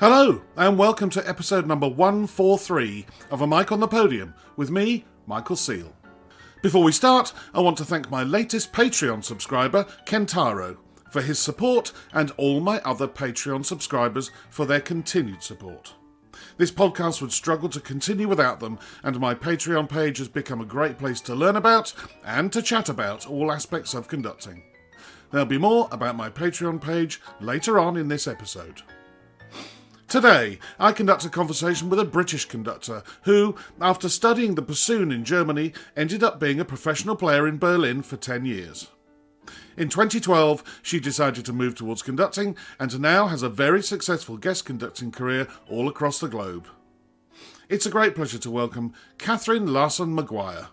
Hello, and welcome to episode number 143 of A Mic on the Podium with me, Michael Seal. Before we start, I want to thank my latest Patreon subscriber, Kentaro, for his support and all my other Patreon subscribers for their continued support. This podcast would struggle to continue without them, and my Patreon page has become a great place to learn about and to chat about all aspects of conducting. There'll be more about my Patreon page later on in this episode. Today, I conduct a conversation with a British conductor who, after studying the bassoon in Germany, ended up being a professional player in Berlin for 10 years. In 2012, she decided to move towards conducting and now has a very successful guest conducting career all across the globe. It's a great pleasure to welcome Catherine Larsen-Maguire.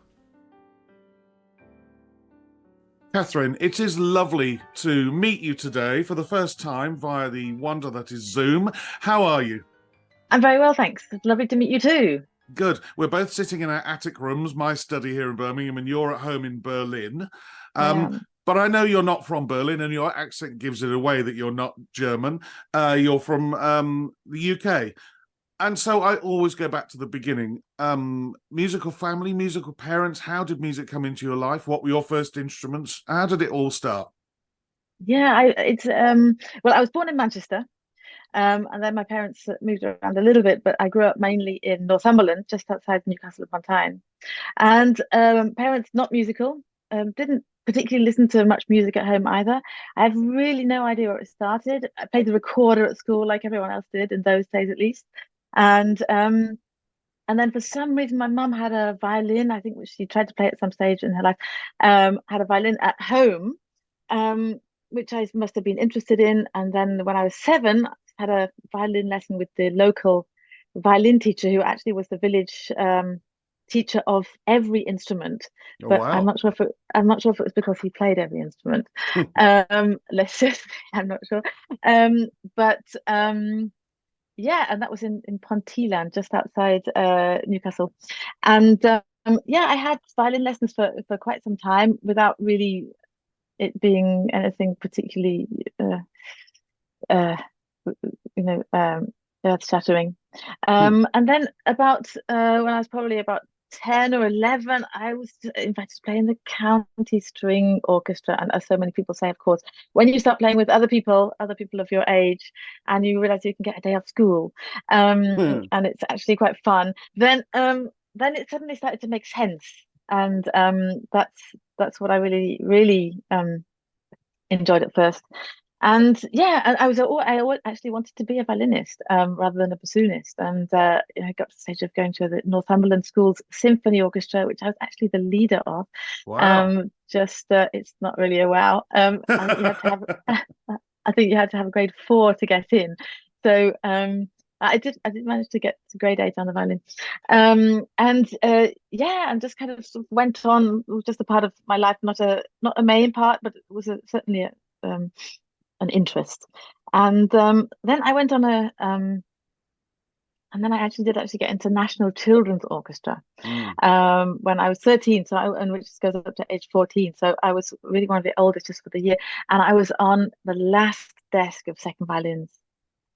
Catherine, it is lovely to meet you today for the first time via the wonder that is Zoom. How are you? I'm very well, thanks. It's lovely to meet you too. Good. We're both sitting in our attic rooms, my study here in Birmingham, and you're at home in Berlin. But I know you're not from Berlin, and your accent gives it away that you're not German. You're from the UK. And so I always go back to the beginning. Musical family, musical parents, how did music come into your life? What were your first instruments? How did it all start? Yeah, I was born in Manchester, and then my parents moved around a little bit, but I grew up mainly in Northumberland, just outside Newcastle upon Tyne. And parents not musical, didn't particularly listen to much music at home either. I have really no idea where it started. I played the recorder at school, like everyone else did in those days, at least. And then for some reason, my mum had a violin, I think, which she tried to play at some stage in her life, had a violin at home, which I must have been interested in. And then when I was 7, I had a violin lesson with the local violin teacher, who actually was the village teacher of every instrument. Oh, But wow. I'm not sure if it was because he played every instrument. Let's just, I'm not sure. But yeah, and that was in Ponteland, just outside Newcastle. And yeah, I had violin lessons for quite some time without really it being anything particularly, uh, earth-shattering. And then about when I was probably about 10 or 11, I was invited to play in the county string orchestra. And as so many people say, of course, when you start playing with other people of your age, and you realize you can get a day off school, and it's actually quite fun, then it suddenly started to make sense. And that's what I really, really enjoyed at first. And yeah, and I always actually wanted to be a violinist rather than a bassoonist. And I got to the stage of going to the Northumberland School's symphony orchestra, which I was actually the leader of. Wow. Just it's not really a wow. I think you had to have I think you had to have a grade 4 to get in. So I did manage to get to grade 8 on the violin. And yeah, and just kind of, sort of went on. It was just a part of my life, not a main part, but it was certainly an interest. And then I went on and then I actually get into National Children's Orchestra when I was 13. And which goes up to age 14. So I was really one of the oldest just for the year, and I was on the last desk of second violins.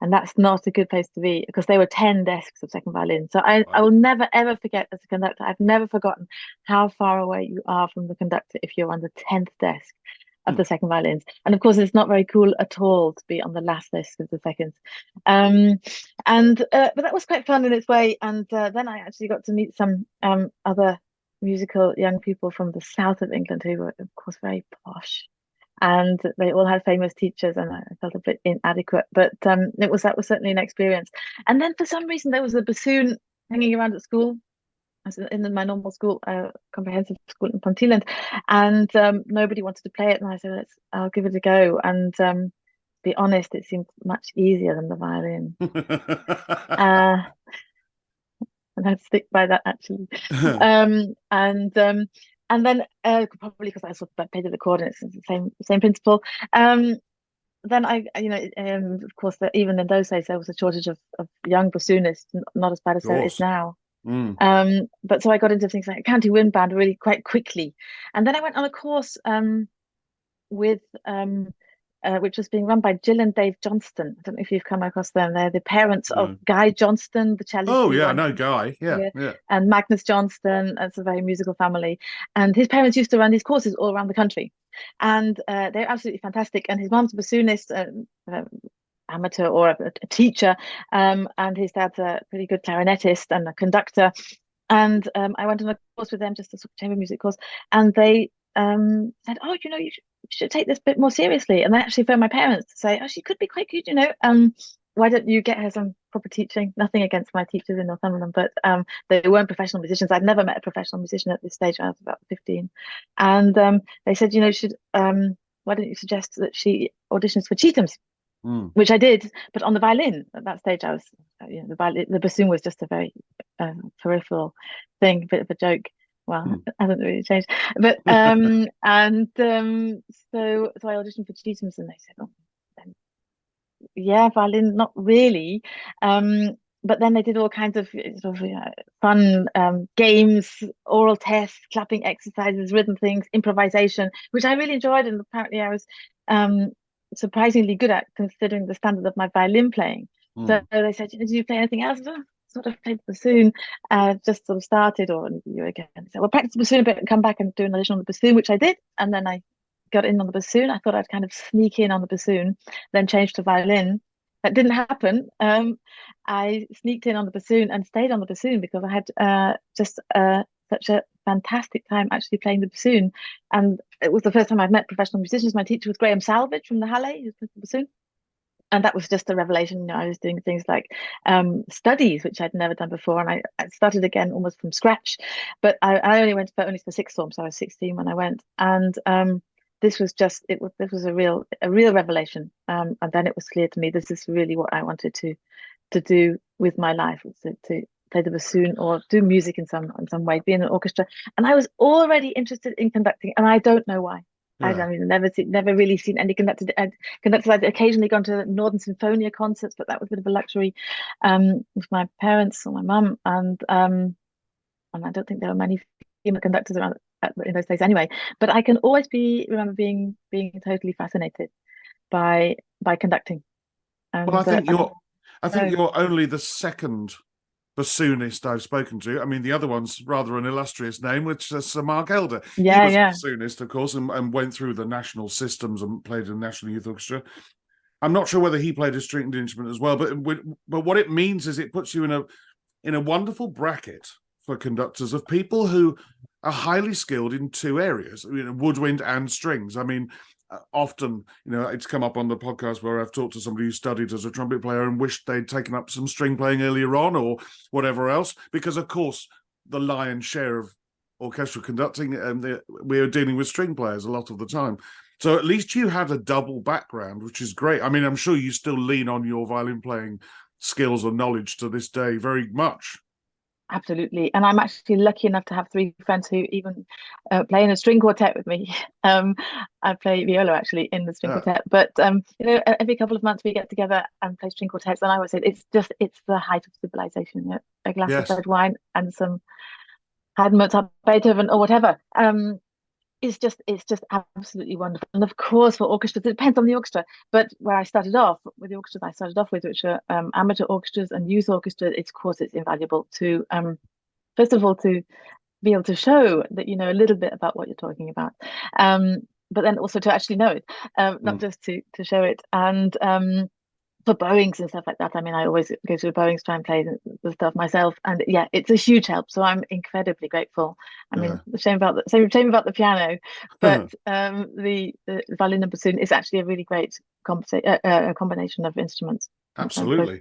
And that's not a good place to be, because there were 10 desks of second violin. So I Wow. will never, ever forget, as a conductor, I've never forgotten how far away you are from the conductor if you're on the 10th desk of the second violins. And of course, it's not very cool at all to be on the last desk of the seconds. Um, but that was quite fun in its way. And then I actually got to meet some other musical young people from the south of England who were, of course, very posh, and they all had famous teachers, and I felt a bit inadequate, but that was certainly an experience. And then for some reason there was a bassoon hanging around at school. I was in my normal school, comprehensive school in Ponteland, and nobody wanted to play it, and I said, I'll give it a go. And to be honest, it seemed much easier than the violin. uh, and I'd stick by that, actually. Um, and um, and then probably because I sort of played the chord, and it's the same principle. Then of course, even in those days there was a shortage of young bassoonists, not as bad Of as there is course. now. Mm. But so I got into things like county wind band really quite quickly, and then I went on a course with which was being run by Jill and Dave Johnston. I don't know if you've come across them. They're the parents of No. Guy Johnston, the cellist Oh who yeah, I won, know Guy. Yeah, yeah, yeah. and Magnus Johnston. It's a very musical family. And his parents used to run these courses all around the country. And they're absolutely fantastic. And his mom's a bassoonist, amateur or a teacher, and his dad's a pretty good clarinetist and a conductor. And I went on a course with them, just a sort of chamber music course, and they said, "Oh, you should take this a bit more seriously." And they actually phoned my parents to say, "Oh, she could be quite good, why don't you get her some proper teaching?" Nothing against my teachers in Northumberland, but they weren't professional musicians. I'd never met a professional musician at this stage. I was about 15, and they said, should why don't you suggest that she auditions for Cheatham's? Which I did, but on the violin. At that stage, I was, the bassoon was just a very peripheral thing, a bit of a joke. Well, it hasn't really changed, but and so I auditioned for Cheatham's, and they said, "Oh, yeah, violin, not really." But then they did all kinds of sort of fun games, oral tests, clapping exercises, rhythm things, improvisation, which I really enjoyed, and apparently I was surprisingly good at, considering the standard of my violin playing. So they said, "Do you play anything else?" I sort of played the bassoon, just sort of started, or you again. So, well, practice the bassoon a bit and come back and do an audition on the bassoon, which I did, and then I got in on the bassoon. I thought I'd kind of sneak in on the bassoon, then change to violin. That didn't happen. I sneaked in on the bassoon and stayed on the bassoon because I had just such a fantastic time actually playing the bassoon. And it was the first time I'd met professional musicians. My teacher was Graham Salvage from the Halle, who plays the bassoon. And that was just a revelation. I was doing things like studies, which I'd never done before. And I started again almost from scratch. But I only went for only for sixth form, so I was 16 when I went. And this was a real revelation. And then it was clear to me this is really what I wanted to do with my life, was to play the bassoon or do music in some way, be in an orchestra. And I was already interested in conducting, and I don't know why. Yeah. I don't mean, never really seen any conductors. I'd occasionally gone to Northern Symphonia concerts, but that was a bit of a luxury with my parents or my mum, and I don't think there were many female conductors around in those days anyway. But I can always remember being totally fascinated by conducting. And, well, I think you're only the second bassoonist I've spoken to. I mean, the other one's rather an illustrious name, which is Sir Mark Elder. Yeah, he was a bassoonist, of course, and went through the national systems and played in the National Youth Orchestra. I'm not sure whether he played a stringed instrument as well, but what it means is it puts you in a wonderful bracket for conductors of people who are highly skilled in two areas, woodwind and strings. I mean, often, it's come up on the podcast where I've talked to somebody who studied as a trumpet player and wished they'd taken up some string playing earlier on or whatever else, because of course the lion's share of orchestral conducting, we're dealing with string players a lot of the time. So at least you had a double background, which is great. I mean, I'm sure you still lean on your violin playing skills or knowledge to this day very much. Absolutely. And I'm actually lucky enough to have three friends who even play in a string quartet with me. I play viola actually in the string quartet, but every couple of months we get together and play string quartets. And I always say it's the height of civilization. A glass of red wine and some Haydn, Mozart, Beethoven, or whatever. It's just absolutely wonderful. And of course, for orchestras, it depends on the orchestra. But where I started off with the orchestras I started off with, which are amateur orchestras and youth orchestras, of course it's invaluable to first of all to be able to show that you know a little bit about what you're talking about, but then also to actually know it, not just to show it. And for bowings and stuff like that, I mean, I always go to the bowings, try and play the stuff myself, and yeah, it's a huge help. So I'm incredibly grateful. I mean, shame about the piano, but the violin and bassoon is actually a really great combination of instruments. Absolutely.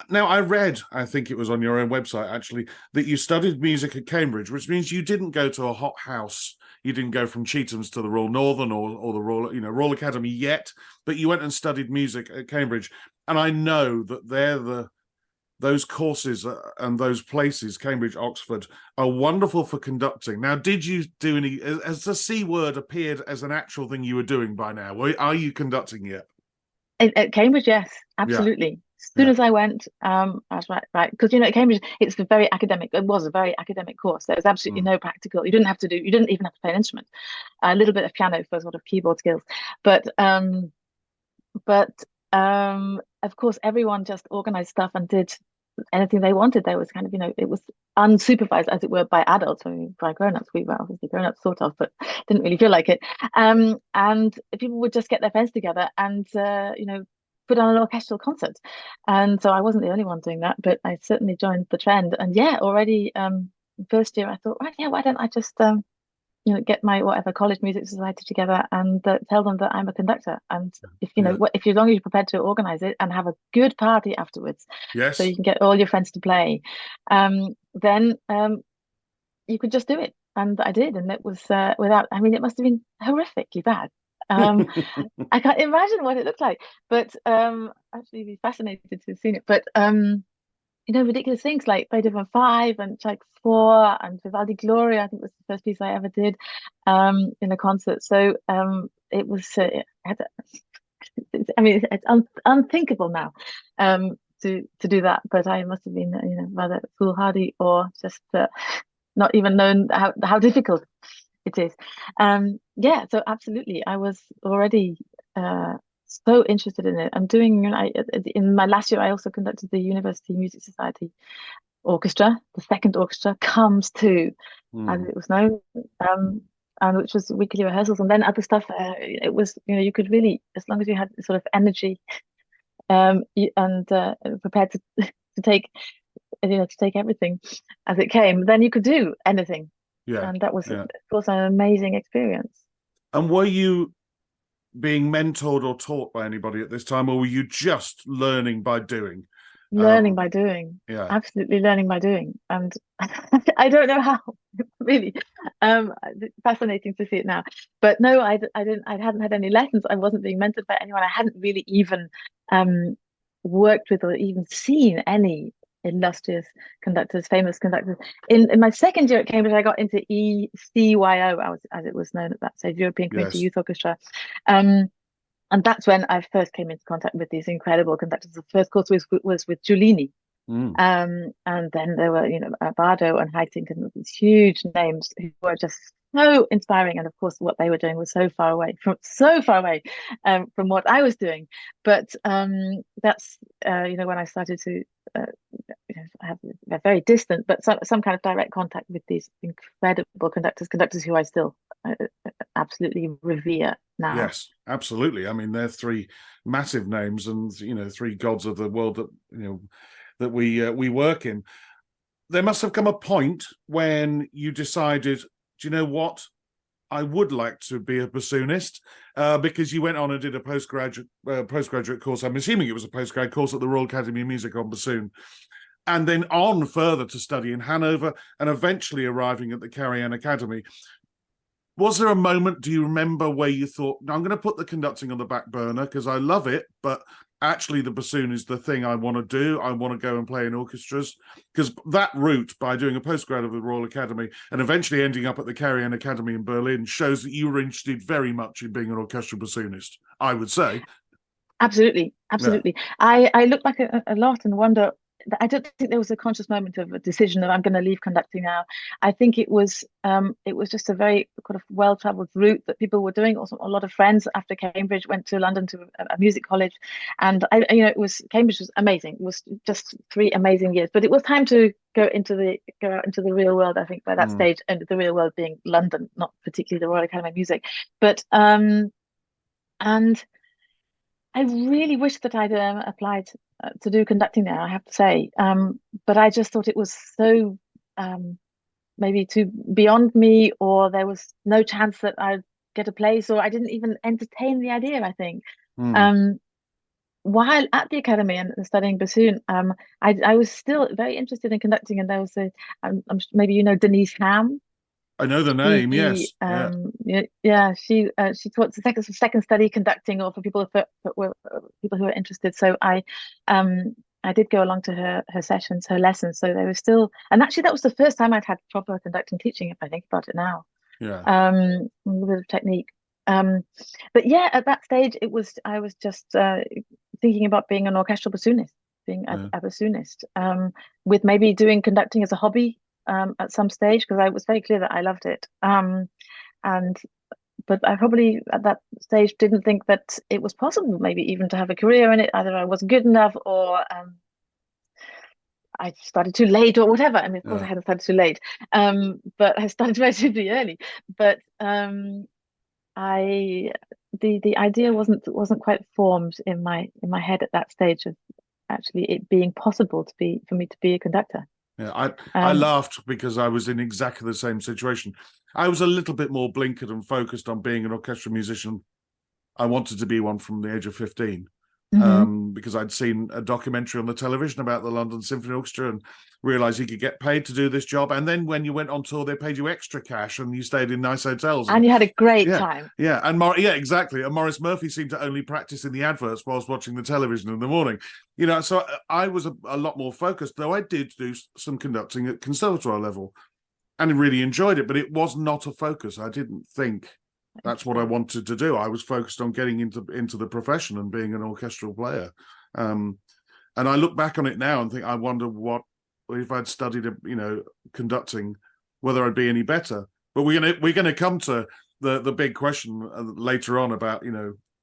Now, I think it was on your own website actually, that you studied music at Cambridge, which means you didn't go to a hot house. You didn't go from Cheatham's to the Royal Northern or the Royal Academy yet, but you went and studied music at Cambridge. And I know that those courses and those places, Cambridge, Oxford, are wonderful for conducting. Now, did you do has the C word appeared as an actual thing you were doing by now? Are you conducting yet? At Cambridge, yes, absolutely. soon Yeah. as I went, I was right, because at Cambridge, it's a very academic. It was a very academic course. There was absolutely Mm. no practical. You didn't even have to play an instrument. A little bit of piano for sort of keyboard skills, but but of course, everyone just organized stuff and did anything they wanted. There was kind of, it was unsupervised, as it were, by adults. I mean, by grown-ups, we were obviously grown-ups, sort of, but didn't really feel like it. And people would just get their friends together and, put on an orchestral concert. And so I wasn't the only one doing that, but I certainly joined the trend. And yeah, already first year, I thought, right, yeah, why don't I just get my whatever college music society together and tell them that I'm a conductor. And if Yeah. if as long as you're prepared to organize it and have a good party afterwards, so Yes. you can get all your friends to play, then you could just do it. And I did, and it was without. I mean, it must have been horrifically bad. Um, I can't imagine what it looked like, but actually, be fascinated to have seen it. But ridiculous things like Beethoven 5 and Tchaikovsky 4 and Vivaldi Gloria, I think was the first piece I ever did in a concert. So it was, I mean, it's unthinkable now to do that, but I must have been, rather foolhardy or just not even known how difficult it is. Yeah, so absolutely, I was already so interested in it. I'm doing, in my last year, I also conducted the University Music Society Orchestra, the second orchestra, comes to, as Mm. it was known, and which was weekly rehearsals, and then other stuff. It was, you could really, as long as you had sort of energy, and prepared to take, to take everything as it came, then you could do anything, Yeah. and that was, of Yeah. course, an amazing experience. And were you being mentored or taught by anybody at this time, or were you just learning by doing? Learning by doing, Yeah. absolutely learning by doing, and I don't know how. Really, fascinating to see it now. But no, I didn't. I hadn't had any lessons. I wasn't being mentored by anyone. I hadn't really even um, worked with or even seen any illustrious conductors, famous conductors. In my second year at Cambridge, I got into ECYO, as it was known at that stage, European Community Yes. Youth Orchestra. Um, and that's when I first came into contact with these incredible conductors. The first course was with Giulini. Mm. And then there were, Bardo and Haitink and these huge names who were just so inspiring. And of course, what they were doing was so far away from what I was doing. But that's, when I started to have a very distant, but some kind of direct contact with these incredible conductors who I still absolutely revere now. Yes, absolutely. I mean, they're three massive names, and three gods of the world that that we work in. There must have come a point when you decided, do you know what? I would like to be a bassoonist, because you went on and did a postgraduate course. I'm assuming it was a postgrad course at the Royal Academy of Music on bassoon, and then on further to study in Hanover, and eventually arriving at the Karajan Academy. Was there a moment, do you remember, where you thought, no, I'm going to put the conducting on the back burner because I love it, but actually the bassoon is the thing I want to do. I want to go and play in orchestras? Because that route, by doing a postgrad of the Royal Academy and eventually ending up at the Karajan Academy in Berlin, shows that you were interested very much in being an orchestral bassoonist, I would say. Absolutely, Yeah. absolutely. I look back a lot and wonder. I don't think there was a conscious moment of a decision that I'm going to leave conducting now. I think it was just a very kind of well-traveled route that people were doing. Also, a lot of friends after Cambridge went to London to a music college, and Cambridge was amazing. It was just 3 amazing years. But it was time to go out into the real world. I think by that Mm. stage, and the real world being London, not particularly the Royal Academy of Music, but and I really wish that I'd applied to do conducting there, I have to say. But I just thought it was so maybe too beyond me, or there was no chance that I'd get a place, or I didn't even entertain the idea, I think. Mm. Um, while at the academy and studying bassoon, I was still very interested in conducting, and there was maybe Denise Ham. I know the name, She yes. Yeah. yeah, she taught second study conducting, or for people who were interested. So I did go along to her sessions, her lessons. So they were still, and actually that was the first time I'd had proper conducting teaching, if I think about it now. Yeah. A bit of technique. But yeah, at that stage I was just thinking about being an orchestral bassoonist. being Yeah. a bassoonist, with maybe doing conducting as a hobby at some stage, because I was very clear that I loved it. And but I probably at that stage didn't think that it was possible, maybe even to have a career in it. Either I wasn't good enough, or I started too late, or whatever. I mean, of course, I Yeah. hadn't started too late, but I started relatively early. But I the idea wasn't quite formed in my head at that stage of actually it being possible for me to be a conductor. Yeah, I Um, laughed because I was in exactly the same situation. I was a little bit more blinkered and focused on being an orchestral musician. I wanted to be one from the age of 15, mhm. because I'd seen a documentary on the television about the London Symphony Orchestra and realized you could get paid to do this job. And then when you went on tour, they paid you extra cash and you stayed in nice hotels. And And you had a great yeah, time. yeah, yeah, exactly. And Maurice Murphy seemed to only practice in the adverts whilst watching the television in the morning. So I was a lot more focused, though I did do some conducting at conservatoire level and really enjoyed it, but it was not a focus. I didn't think that's what I Interesting. wanted to do. I was focused on getting into the profession and being an orchestral player. And I look back on it now and think, I wonder what if I'd studied, conducting, whether I'd be any better. But we're gonna come to the big question later on about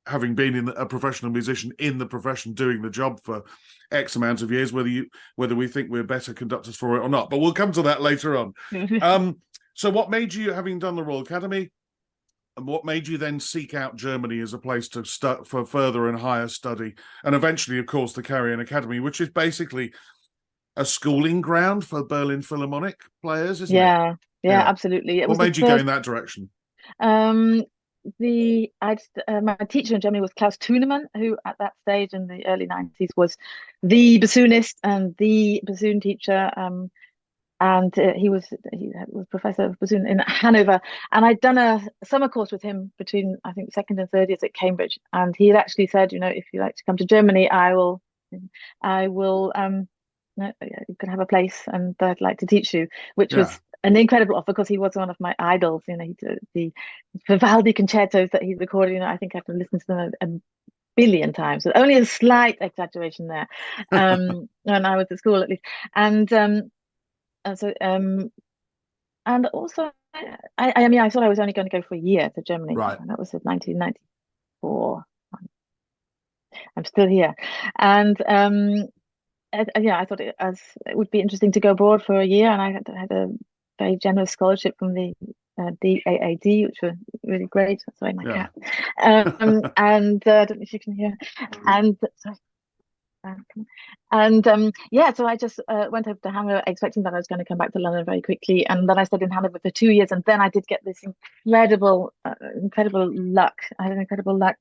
having been a professional musician in the profession, doing the job for X amount of years, whether we think we're better conductors for it or not. But we'll come to that later on. So what made you, having done the Royal Academy, and what made you then seek out Germany as a place to for further and higher study, and eventually, of course, the Karajan Academy, which is basically a schooling ground for Berlin Philharmonic players, isn't it? Yeah, yeah, Yeah. absolutely. It What was the made you go in first. that direction? Um, my teacher in Germany was Klaus Thunemann, who at that stage in the early 90s was the bassoonist and the bassoon teacher. And he was professor of bassoon in Hanover, and I'd done a summer course with him between, I think, second and third years at Cambridge. And he had actually said, if you like to come to Germany, I will you can have a place, and I'd like to teach you, which Yeah. was an incredible offer because he was one of my idols. He did the Vivaldi concertos that he's recorded. I think I've listened to them a billion times, with only a slight exaggeration there. When I was at school, at least, and and so and also I mean, I thought I was only going to go for a year to Germany, Right. and that was in 1994. I'm still here, and yeah, I thought it would be interesting to go abroad for a year, and I had a very generous scholarship from the DAAD, which were really great. Sorry, my Yeah. cat. And I don't know if you can hear. And sorry. And yeah, so I just went over to Hanover expecting that I was going to come back to London very quickly. And then I stayed in Hanover for 2 years. And then I did get this incredible luck. I had incredible luck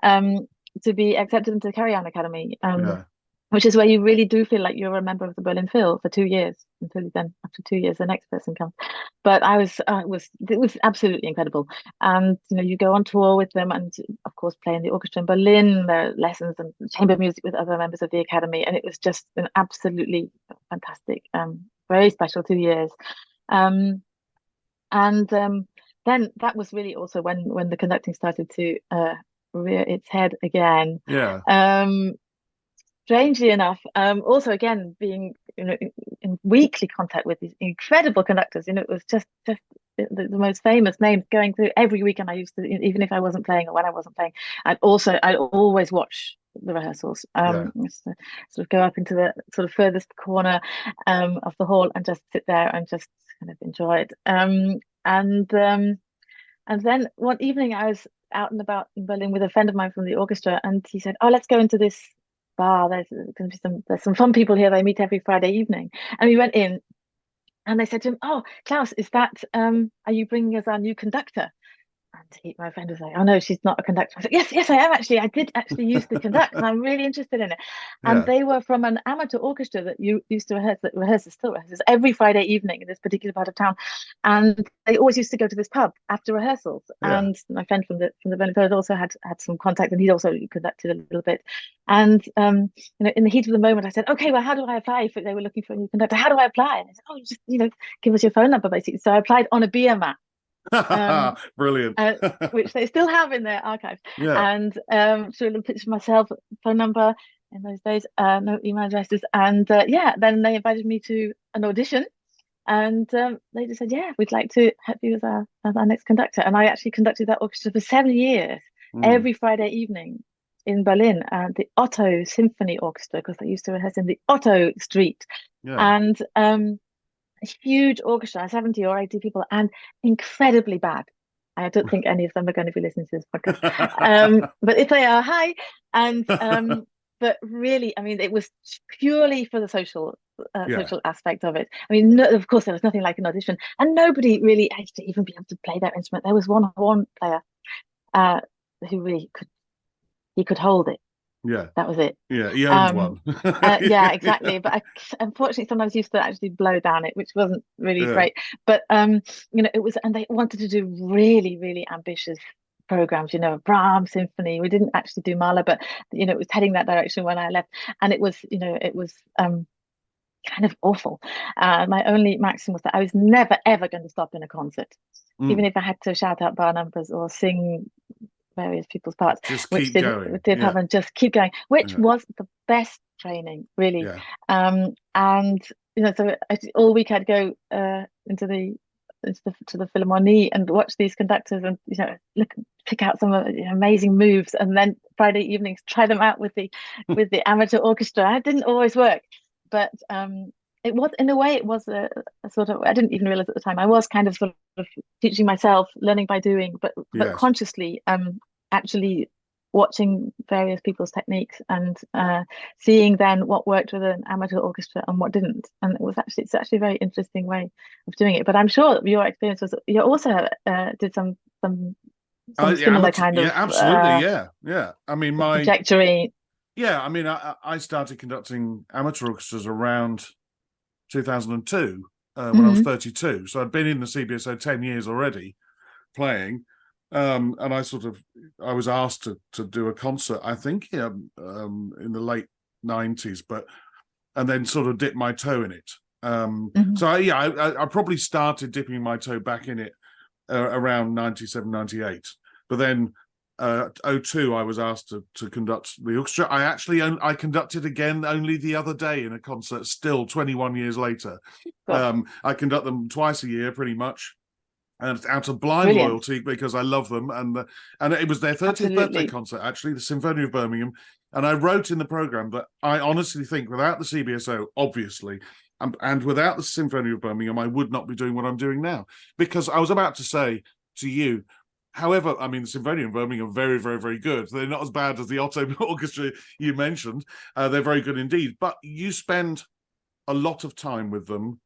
um, to be accepted into the Karajan Academy, Yeah. which is where you really do feel like you're a member of the Berlin Phil for 2 years until then, after 2 years, the next person comes. But it was absolutely incredible. And you go on tour with them, and of course play in the orchestra in Berlin. There are lessons and chamber music with other members of the academy, and it was just an absolutely fantastic, very special 2 years. Um, and then that was really also when the conducting started to rear its head again. Yeah. Um, Strangely enough, also again being in weekly contact with these incredible conductors. It was just the most famous names going through every weekend. I used to, even if I wasn't playing or when I wasn't playing, I'd always watch the rehearsals. Yeah. Just to sort of go up into the sort of furthest corner of the hall and just sit there and just kind of enjoy it. And then one evening I was out and about in Berlin with a friend of mine from the orchestra, and he said, "Oh, let's go into this bar. There's some fun people here. They meet every Friday evening." And we went in, and they said to him, "Oh, Klaus, is that are you bringing us our new conductor?" And my friend was like, "Oh no, she's not a conductor." I said, "Yes, yes, I am actually. I did actually used to conduct, and I'm really interested in it." And Yeah. they were from an amateur orchestra that you used to still rehearses every Friday evening in this particular part of town, and they always used to go to this pub after rehearsals. Yeah. And my friend from the Berlin Philharmonic also had some contact, and he'd also conducted a little bit. And in the heat of the moment, I said, "Okay, well, how do I apply?" If they were looking for a new conductor, how do I apply? And they said, "Oh, just give us your phone number, basically." So I applied on a beer mat. Brilliant. Which they still have in their archives. Yeah. And showed a picture of myself, phone number, in those days. No email addresses, and yeah, then they invited me to an audition, and they just said, "Yeah, we'd like to have you as our next conductor." And I actually conducted that orchestra for 7 years, Mm. every Friday evening in Berlin, and the Otto Symphony Orchestra, because they used to rehearse in the Otto Street, Yeah. and a huge orchestra, 70 or 80 people, and incredibly bad. I don't think any of them are going to be listening to this podcast. But if they are, hi. And but really, I mean, it was purely for the Yeah. social aspect of it. I mean, no, of course, there was nothing like an audition, and nobody really had to even be able to play their instrument. There was one horn player uh, who really could, he could hold it. Yeah. That was it. Yeah. He owned Um, one. yeah, exactly. But I unfortunately sometimes used to actually blow down it, which wasn't really Yeah. great. But it was, and they wanted to do really, really ambitious programs. A Brahms symphony. We didn't actually do Mahler, but it was heading that direction when I left, and it was kind of awful. My only maxim was that I was never ever going to stop in a concert, even Mm. if I had to shout out bar numbers or sing various people's parts, Just which keep did going. did Yeah. happen. Just keep going, which Yeah. was the best training, really. Yeah. And so all week I'd go to the Philharmonie and watch these conductors and pick out some amazing moves, and then Friday evenings try them out with the amateur orchestra. It didn't always work, but it was, in a way, it was a sort of, I didn't even realize at the time, I was kind of sort of teaching myself, learning by doing, but Yes. consciously actually watching various people's techniques and seeing then what worked with an amateur orchestra and what didn't. And it's actually a very interesting way of doing it. But I'm sure that your experience was, you also did some similar Amateur. kind Yeah. of Absolutely. Yeah. Yeah. I mean, trajectory. yeah. I mean, I started conducting amateur orchestras around 2002 when I was Hmm. 32. So I'd been in the CBSO 10 years already playing. And I was asked to do a concert, I think, in the late 90s, and then sort of dip my toe in it. Hmm. So I probably started dipping my toe back in it around 97, 98. But then 02, I was asked to conduct the orchestra. I conducted again only the other day in a concert, still 21 years later. Gosh, I conduct them twice a year, pretty much, and out of blind brilliant. loyalty because I love them. And it was their 30th birthday Absolutely. concert, actually, the Symphony of Birmingham. And I wrote in the program that I honestly think without the CBSO, obviously, and without the Symphony of Birmingham, I would not be doing what I'm doing now. Because I was about to say to you, however, I mean, the Symphony of Birmingham are very, very, very good. They're not as bad as the Otto Orchestra you mentioned. They're very good indeed. But you spend a lot of time with them.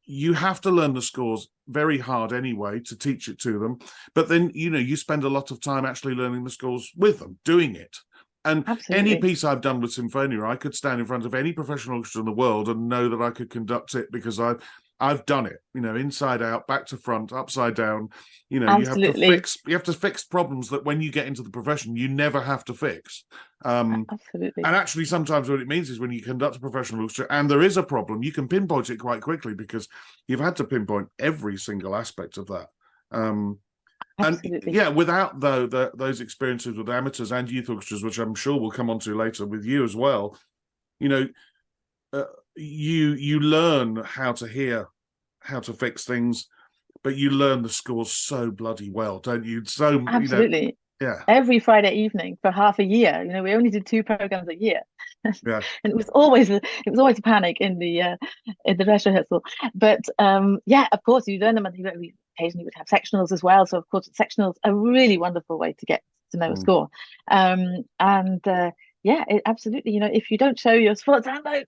You have to learn the scores very hard anyway to teach it to them. But then, you spend a lot of time actually learning the scores with them, doing it. And any Absolutely. piece I've done with Symphonia, I could stand in front of any professional orchestra in the world and know that I could conduct it because I've done it, inside out, back to front, upside down. Absolutely. You have to fix problems that when you get into the profession, you never have to fix. Um, Absolutely. and actually, sometimes what it means is when you conduct a professional orchestra and there is a problem, you can pinpoint it quite quickly because you've had to pinpoint every single aspect of that. And Absolutely. yeah, without those experiences with amateurs and youth orchestras, which I'm sure we'll come on to later with you as well, you know, you learn how to hear, how to fix things, but you learn the scores so bloody well, don't you? So Absolutely. yeah, Every Friday evening for half a year. We only did two programs a year, and yeah, it was always a panic in the dress rehearsal. But yeah, of course you learn them, and we occasionally would have sectionals as well. So of course sectionals are a really wonderful way to get to know a mm, score. And yeah, absolutely. If you don't show your sports handbook,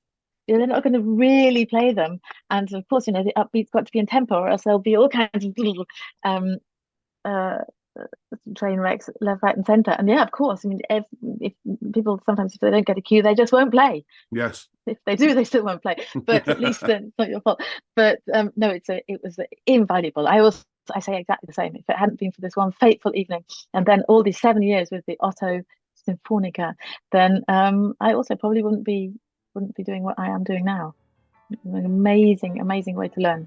they're not going to really play them. And of course, the upbeat's got to be in tempo, or else there'll be all kinds of little um, uh, train wrecks left, right, and center. And yeah, of course. I mean, if people sometimes, if they don't get a cue, they just won't play. yes, If they do, they still won't play. But at least then it's not your fault. But no, it was invaluable. I say exactly the same. If it hadn't been for this one fateful evening, and then all these 7 years with the Otto Symphonica, then I also probably wouldn't be doing what I am doing now. An amazing, amazing way to learn.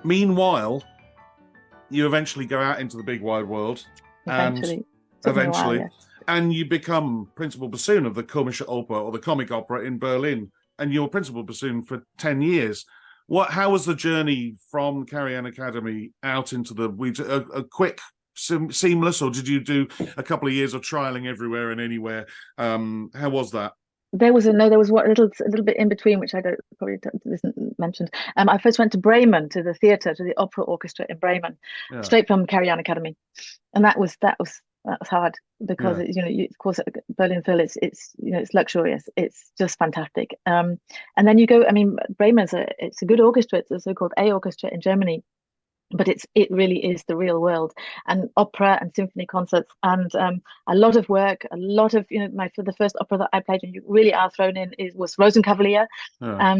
Meanwhile, you eventually go out into the big wide world, and Eventually, took me a while, eventually, yes. and you become principal bassoon of the Komische Oper, or the Comic Opera in Berlin, and you're principal bassoon for 10 years. How was the journey from Carrie Academy out into the a quick, seamless, or did you do a couple of years of trialing everywhere and anywhere? How was that? There was a little bit in between, which I don't probably isn't mentioned. I first went to Bremen, to the theatre, to the opera orchestra in Bremen, Yeah, straight from Carrie Academy, and that was hard because yeah, it, of course at Berlin Phil, it's luxurious, it's just fantastic. And then you go. I mean, Bremen's it's a good orchestra. It's a so-called A orchestra in Germany, but it really is the real world, and opera and symphony concerts, and a lot of work, a lot of the first opera that I played, and you really are thrown in, was Rosenkavalier. yeah.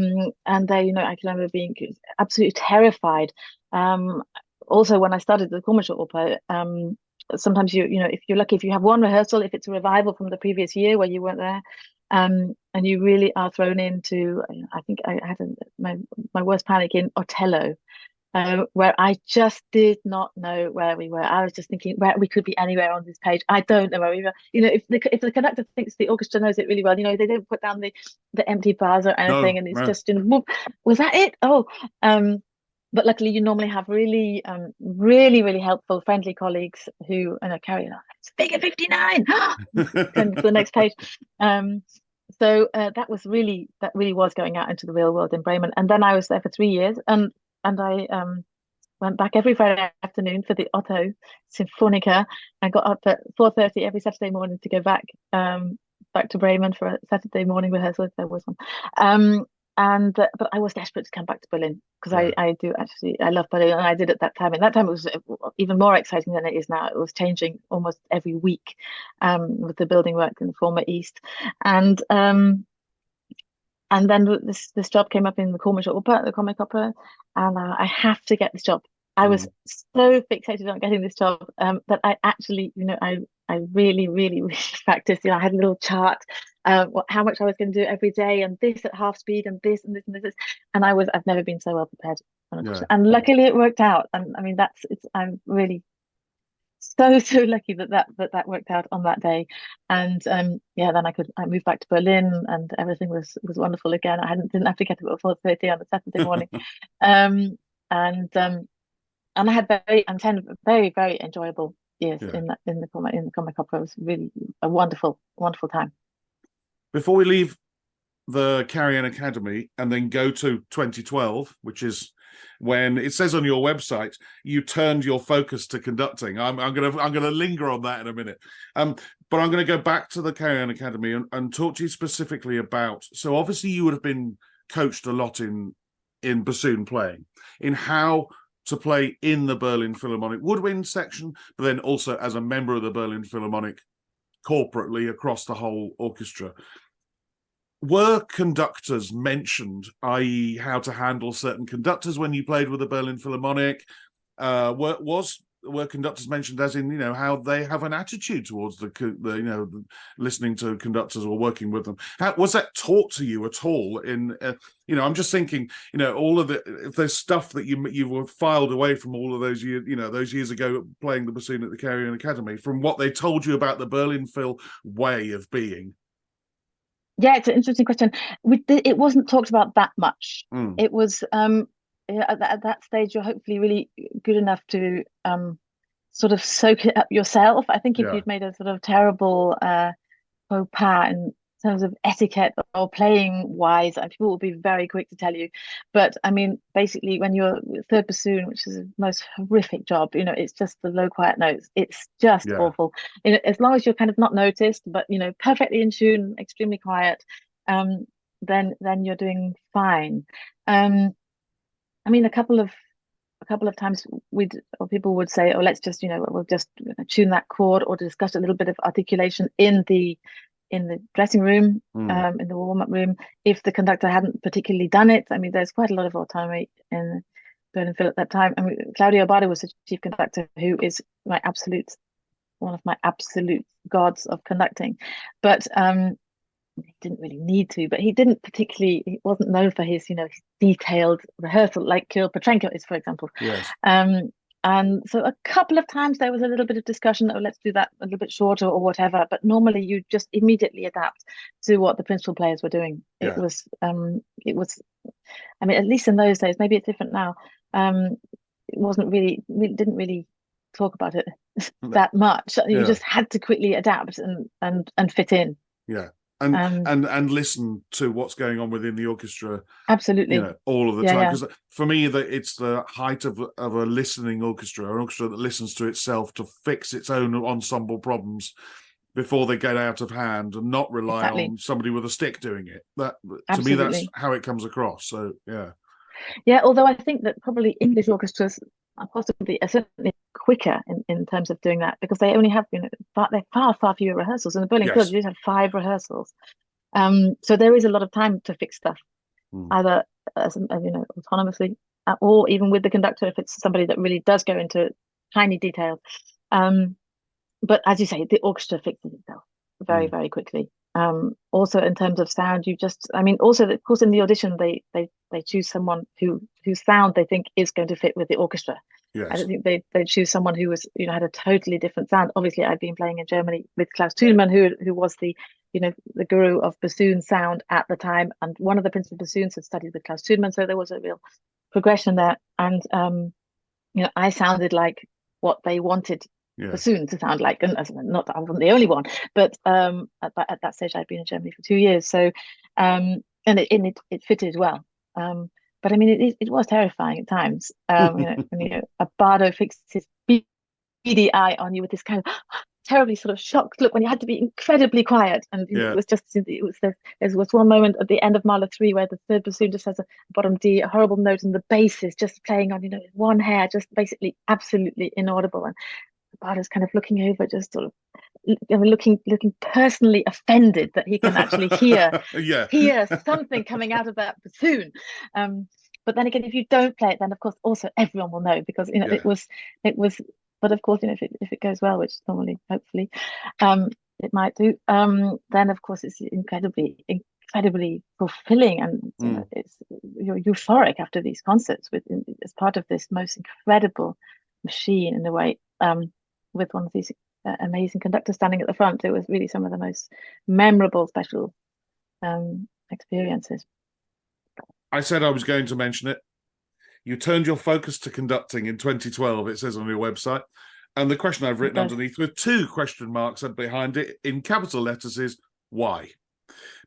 And there, I can remember being absolutely terrified. Also, when I started the Komische Oper, sometimes if you're lucky, if you have one rehearsal, if it's a revival from the previous year where you weren't there, and you really are thrown into, I think I had my worst panic in Otello, where I just did not know where we were. I was just thinking where we could be anywhere on this page. I don't know where we were. If the conductor thinks the orchestra knows it really well, they don't put down the empty bars or anything, No, and it's no. just whoop, was that it? Oh, but luckily you normally have really, really, really helpful, friendly colleagues who carry on. It's figure 59. Turn to the next page. So that really was going out into the real world in Bremen, and then I was there for 3 years, and I went back every Friday afternoon for the Otto Sinfonica. I got up at 4:30 every Saturday morning to go back to Bremen for a Saturday morning rehearsal if there was one. But I was desperate to come back to Berlin because Yeah, I love Berlin, and I did at that time. And that time it was even more exciting than it is now. It was changing almost every week, with the building work in the former East, and then this job came up in the Komische Oper, the comic opera, and I have to get this job. I was mm, so fixated on getting this job, that I actually, I really, really, really practiced. I had a little chart, how much I was going to do every day, and this at half speed, and this, and this, and this, and I've never been so well prepared on a yeah, concert. And luckily it worked out. And I mean, I'm really so lucky that worked out on that day. And yeah, then I moved back to Berlin, and everything was wonderful again. Didn't have to get up at 4:30 on a Saturday morning. um and I had 10 very, very enjoyable years yeah. in the comic opera. It was really a wonderful, wonderful time. Before we leave the Carrie Academy and then go to 2012, which is when it says on your website you turned your focus to conducting. I'm gonna linger on that in a minute, but I'm going to go back to the Carrie Academy and talk to you specifically about. So obviously you would have been coached a lot in bassoon playing, in how to play in the Berlin Philharmonic woodwind section, but then also as a member of the Berlin Philharmonic corporately across the whole orchestra. Were conductors mentioned, i.e., how to handle certain conductors when you played with the Berlin Philharmonic? Were conductors mentioned as in how they have an attitude towards the listening to conductors or working with them? Was that taught to you at all? I'm just thinking, all of if there's stuff that you were filed away from all of those years, those years ago playing the bassoon at the Carrie Academy, from what they told you about the Berlin Phil way of being. Yeah, it's an interesting question. It wasn't talked about that much. Mm. It was yeah, at that stage, you're hopefully really good enough to sort of soak it up yourself. I think if Yeah, you'd made a sort of terrible faux pas in terms of etiquette or playing wise, and people will be very quick to tell you. But I mean, basically, when you're third bassoon, which is the most horrific job, it's just the low quiet notes. It's just yeah, awful. As long as you're kind of not noticed, but perfectly in tune, extremely quiet, then you're doing fine. I mean, a couple of times people would say, oh, let's just we'll just tune that chord, or discuss a little bit of articulation in the dressing room, mm. in the warm-up room, if the conductor hadn't particularly done it. I mean, there's quite a lot of autonomy in Berlin Phil at that time. I mean, Claudio Abbado was the chief conductor, who is one of my absolute gods of conducting. But he didn't really need to, but he wasn't known for his, his detailed rehearsal like Kirill Petrenko is, for example. Yes. And so a couple of times there was a little bit of discussion, oh, let's do that a little bit shorter or whatever. But normally you just immediately adapt to what the principal players were doing. Yeah. I mean, at least in those days, maybe it's different now. It wasn't really, we didn't really talk about it that much. You Yeah. just had to quickly adapt and fit in. Yeah. And listen to what's going on within the orchestra, Absolutely, all of the yeah, time. yeah. Because for me, it's the height of a listening orchestra, an orchestra that listens to itself to fix its own ensemble problems before they get out of hand, and not rely Exactly. on somebody with a stick doing it. That, to me, that's Absolutely. how it comes across. So yeah. Yeah, although I think that probably English orchestras are certainly quicker in terms of doing that, because they only have, they're far fewer rehearsals. In the Berlin Phil, Yes. you just have 5 rehearsals. So there is a lot of time to fix stuff, either autonomously, or even with the conductor if it's somebody that really does go into tiny details. But as you say, the orchestra fixes itself very quickly. Also in terms of sound, also of course in the audition they choose someone whose sound they think is going to fit with the orchestra. Yes. I don't think they choose someone who was, had a totally different sound. Obviously, I've been playing in Germany with Klaus Thunemann, who was the guru of bassoon sound at the time, and one of the principal bassoons had studied with Klaus Thunemann, so there was a real progression there. And I sounded like what they wanted bassoon to sound like, and not that I wasn't the only one, but at that stage I'd been in Germany for 2 years, so and it fitted well. But I mean, it was terrifying at times. When a bardo fixed his beady eye on you with this kind of terribly sort of shocked look, when you had to be incredibly quiet, and it was just there was one moment at the end of Mahler 3 where the third bassoon just has a bottom D, a horrible note, and the bass is just playing on one hair, just basically absolutely inaudible, and the bardo's kind of looking over, just sort of looking personally offended that he can actually hear something coming out of that bassoon. But then again, if you don't play it, then of course also everyone will know, because it was. But of course, if it goes well, which normally, hopefully, it might do, then of course it's incredibly fulfilling, and you're euphoric after these concerts as part of this most incredible machine in a way, with one of these amazing conductors standing at the front. It was really some of the most memorable, special experiences. I said I was going to mention it. You turned your focus to conducting in 2012, it says on your website. And the question I've written underneath with 2 question marks behind it in capital letters is why?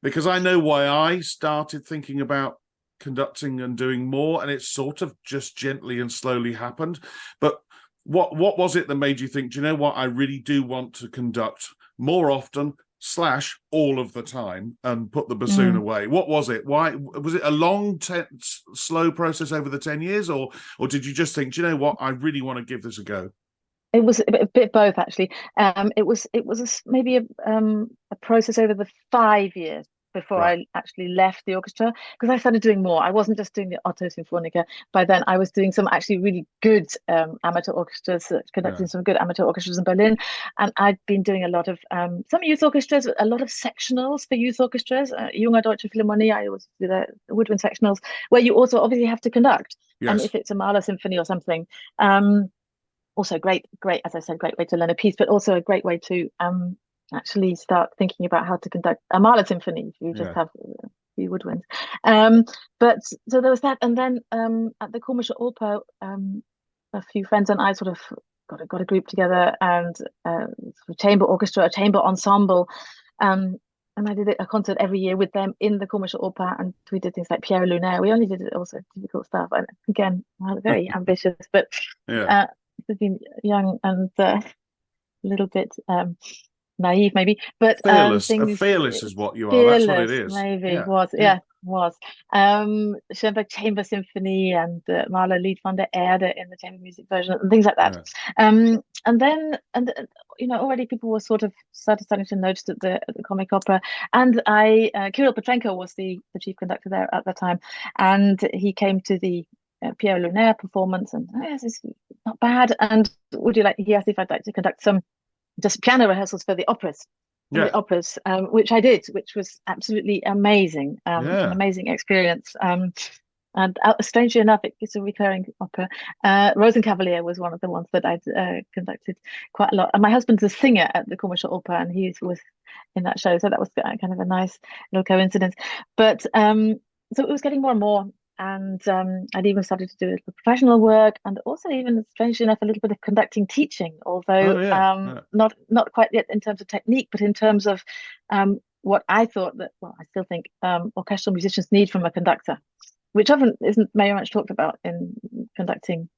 Because I know why I started thinking about conducting and doing more, and it sort of just gently and slowly happened. But what was it that made you think, do you know what, I really do want to conduct more often / all of the time and put the bassoon away? What was it? Why was it a long, slow process over the 10 years, or did you just think, do you know what, I really want to give this a go? It was a bit both, actually. It was maybe a process over the 5 years before I actually left the orchestra, because I started doing more. I wasn't just doing the Otto Sinfonica. By then, I was doing some actually really good amateur orchestras, conducting some good amateur orchestras in Berlin, and I'd been doing a lot of some youth orchestras, a lot of sectionals for youth orchestras, Junge Deutsche Philharmonie. I always do the woodwind sectionals, where you also obviously have to conduct, if it's a Mahler symphony or something. Also great, as I said, great way to learn a piece, but also a great way to actually start thinking about how to conduct a Mahler symphony if you just have a few woodwinds. But so there was that, and then at the Komische Oper, a few friends and I sort of got a group together, and chamber orchestra, a chamber ensemble, and I did a concert every year with them in the Komische Oper, and we did things like Pierre Lunaire. We only did also difficult stuff, and again, very ambitious, but been young and a little bit naive, maybe, but fearless. Things Fearless is what you are. Fearless, that's what it is. Maybe was Schoenberg Chamber Symphony and Mahler Lied von der Erde in the chamber music version and things like that. And then already people were sort of starting to notice at the comic opera, and Kirill Petrenko was the chief conductor there at the time, and he came to the Pierre Lunaire performance, and yes, it's not bad. And he asked if I'd like to conduct some just piano rehearsals for the operas. in Yeah. the operas, which I did, which was absolutely amazing, an Yeah. amazing experience. And strangely enough, it's a recurring opera. Rosenkavalier was one of the ones that I'd conducted quite a lot. And my husband's a singer at the Commercial Opera, and he was in that show, so that was kind of a nice little coincidence. But so it was getting more and more, and I'd even started to do a little professional work, and also even strangely enough, a little bit of conducting teaching, although Oh, yeah. Yeah. not quite yet in terms of technique, but in terms of what I thought that, well, I still think orchestral musicians need from a conductor, which often isn't very much talked about in conducting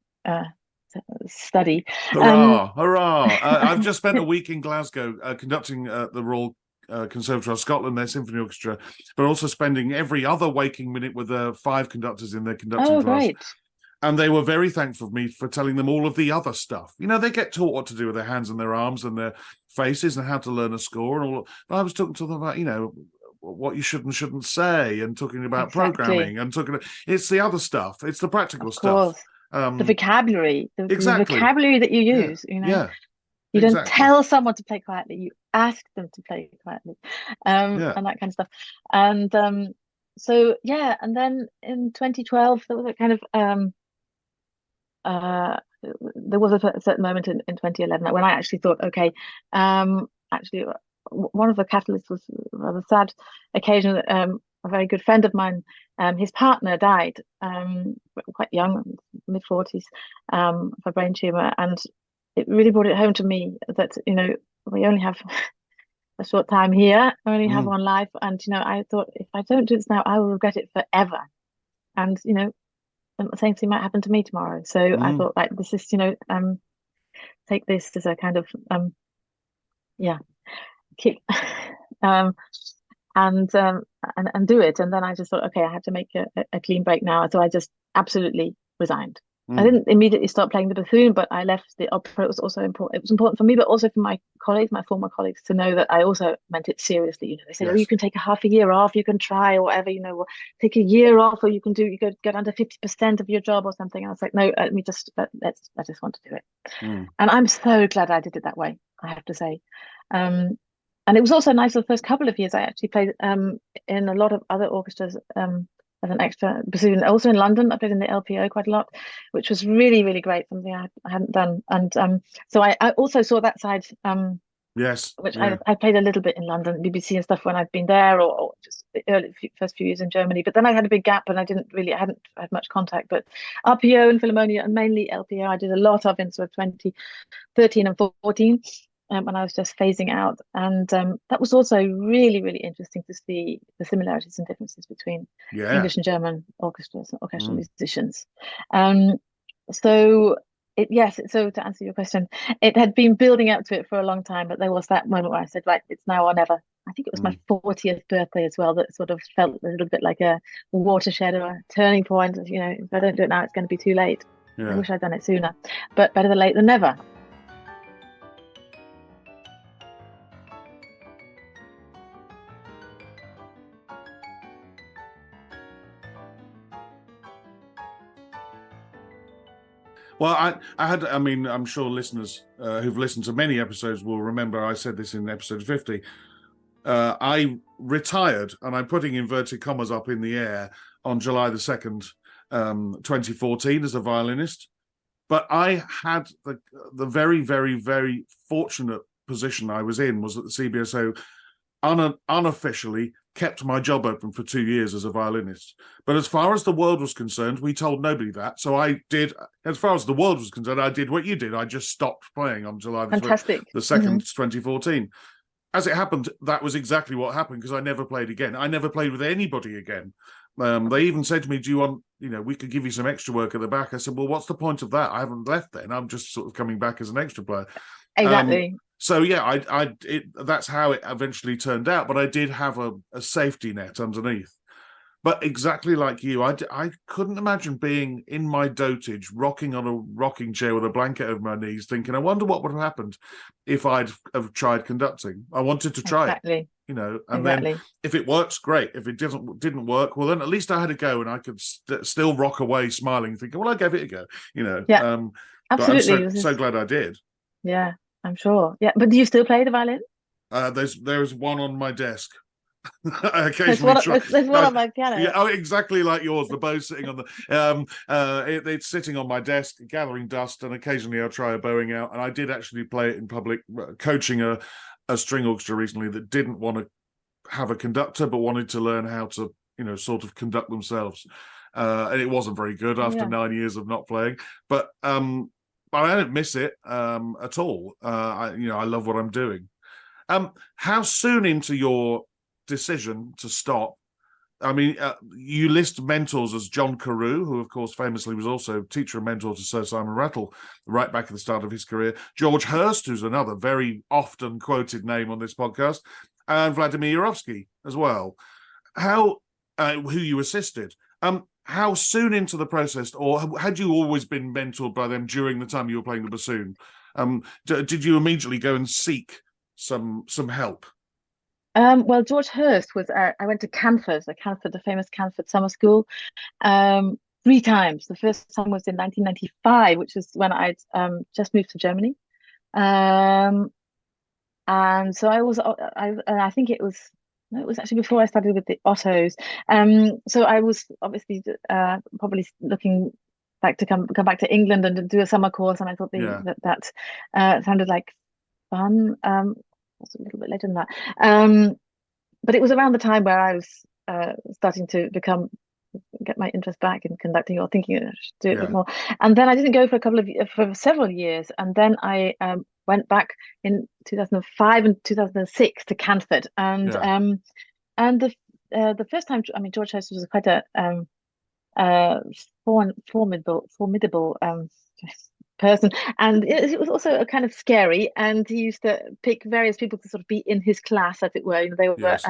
study. Um, Hurrah, hurrah. I've just spent a week in Glasgow conducting the Royal Conservatoire of Scotland, their symphony orchestra, but also spending every other waking minute with 5 conductors in their conducting oh, class. great. And they were very thankful for me for telling them all of the other stuff. You know, they get taught what to do with their hands and their arms and their faces and how to learn a score and all. And I was talking to them about, you know, what you should and shouldn't say, and talking about programming, and it's the other stuff. It's the practical Of stuff. course. The vocabulary, the Exactly. vocabulary that you Yeah. use, Yeah. you don't Exactly. tell someone to play quietly, you ask them to play quietly, Yeah. and that kind of stuff. And so yeah, and then in 2012 there was a kind of there was a certain moment in 2011 when I actually thought, okay, actually one of the catalysts was a rather sad occasion that a very good friend of mine, his partner died quite young, mid-40s, of a brain tumor, and it really brought it home to me that, we only have a short time here, I only have Mm. one life, and I thought, if I don't do this now, I will regret it forever. And the same thing might happen to me tomorrow. So I Mm. thought, like, this is, take this as a kind of yeah, keep um and do it. And then I just thought, okay, I have to make a clean break now. So I just absolutely resigned. I Mm. didn't immediately stop playing the bassoon, but I left the opera. It was also important. It was important for me, but also for my colleagues, my former colleagues, to know that I also meant it seriously. They said, "Oh, you Yes. can take a half a year off, you can try or whatever, or take a year off, or you could get under 50% of your job or something." And I was like, "No, let me just I just want to do it." Mm. And I'm so glad I did it that way, I have to say. And it was also nice for the first couple of years. I actually played in a lot of other orchestras as an extra bassoon. Also in London, I played in the LPO quite a lot, which was really, really great, something I hadn't done. And so I also saw that side, Yes. which Yeah. I played a little bit in London, BBC and stuff when I've been there, or just the first few years in Germany. But then I had a big gap and I hadn't had much contact. But RPO and Philharmonia, and mainly LPO, I did a lot of in sort of 2013 and 14. When I was just phasing out. And that was also really, really interesting to see the similarities and differences between Yeah. English and German orchestras and orchestral Mm. musicians. Um, so so to answer your question, it had been building up to it for a long time, but there was that moment where I said, right, it's now or never. I think it was my Mm. 40th birthday as well that sort of felt a little bit like a watershed or a turning point. If I don't do it now, it's going to be too late. I Yeah. wish I'd done it sooner, but better than late than never. Well, I mean, I'm sure listeners who've listened to many episodes will remember I said this in episode 50. I retired, and I'm putting inverted commas up in the air, on July the 2nd, 2014 as a violinist. But I had the very, very, very fortunate position I was in was that the CBSO unofficially kept my job open for 2 years as a violinist. But as far as the world was concerned, we told nobody that. So I did, as far as the world was concerned, I did what you did. I just stopped playing on July Fantastic. the 2nd, 2014. As it happened, that was exactly what happened, because I never played again. I never played with anybody again. They even said to me, do you want, we could give you some extra work at the back. I said, well, what's the point of that? I haven't left then. I'm just sort of coming back as an extra player. Exactly. So yeah, that's how it eventually turned out. But I did have a safety net underneath. But exactly like you, I couldn't imagine being in my dotage, rocking on a rocking chair with a blanket over my knees, thinking, I wonder what would have happened if I'd have tried conducting. I wanted to try Exactly. it, and Exactly. then if it works, great. If it didn't work, well, then at least I had a go, and I could still rock away smiling, thinking, well, I gave it a go, Yeah, But I'm absolutely. so glad I did. Yeah, I'm sure. Yeah, but do you still play the violin? There's one on my desk. I There's occasionally one. try. There's one on my Yeah, piano. oh, exactly like yours. The bow sitting on the. It's sitting on my desk, gathering dust, and occasionally I'll try a bowing out. And I did actually play it in public, coaching a string orchestra recently that didn't want to have a conductor, but wanted to learn how to, sort of conduct themselves. And it wasn't very good after Yeah. 9 years of not playing. But I don't miss it at all. I love what I'm doing. How soon into your decision to stop? I mean, you list mentors as John Carew, who, of course, famously was also teacher and mentor to Sir Simon Rattle right back at the start of his career. George Hurst, who's another very often quoted name on this podcast, and Vladimir Yarovsky as well. Who you assisted. How soon into the process, or had you always been mentored by them during the time you were playing the bassoon? Did you immediately go and seek some help? Well, George Hurst was. I went to Canford, the famous Canford summer school, 3 times. The first time was in 1995, which was when I'd just moved to Germany. Um, and so I think it was. No, it was actually before I started with the Ottos. So I was obviously probably looking back to come back to England and do a summer course, and I thought Yeah, that sounded like fun. It's a little bit later than that. But it was around the time where I was starting to get my interest back in conducting, or thinking I should do it a bit yeah, more. And then I didn't go for several years, and then I went back in 2005 and 2006 to Canford, yeah. and the first time, I mean, George Hurst was quite a uh, formidable person, and it was also a kind of scary. And he used to pick various people to sort of be in his class, as it were. They were Yes,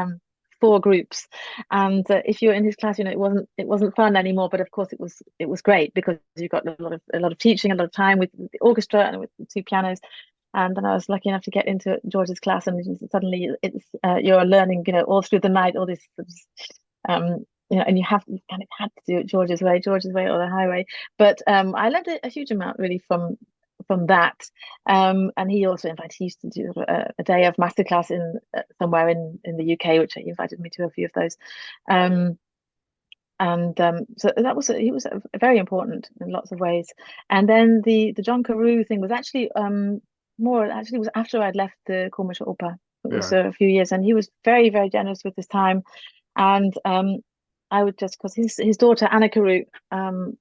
4 groups, and if you were in his class, it wasn't fun anymore. But of course, it was great because you got a lot of teaching, a lot of time with the orchestra and with the 2 pianos. And then I was lucky enough to get into George's class, and suddenly it's you're learning, all through the night, all this, um, and you kind of had to do it George's way or the highway. But I learned a huge amount really from that. And he also, in fact, he used to do a day of masterclass in somewhere in the UK, which he invited me to a few of those. Um, and so he was very important in lots of ways. And then the John Carew thing was actually was after I'd left the Komische Oper. It was yeah. a few years, and he was very, very generous with his time. And I would just, because his daughter Anna Carew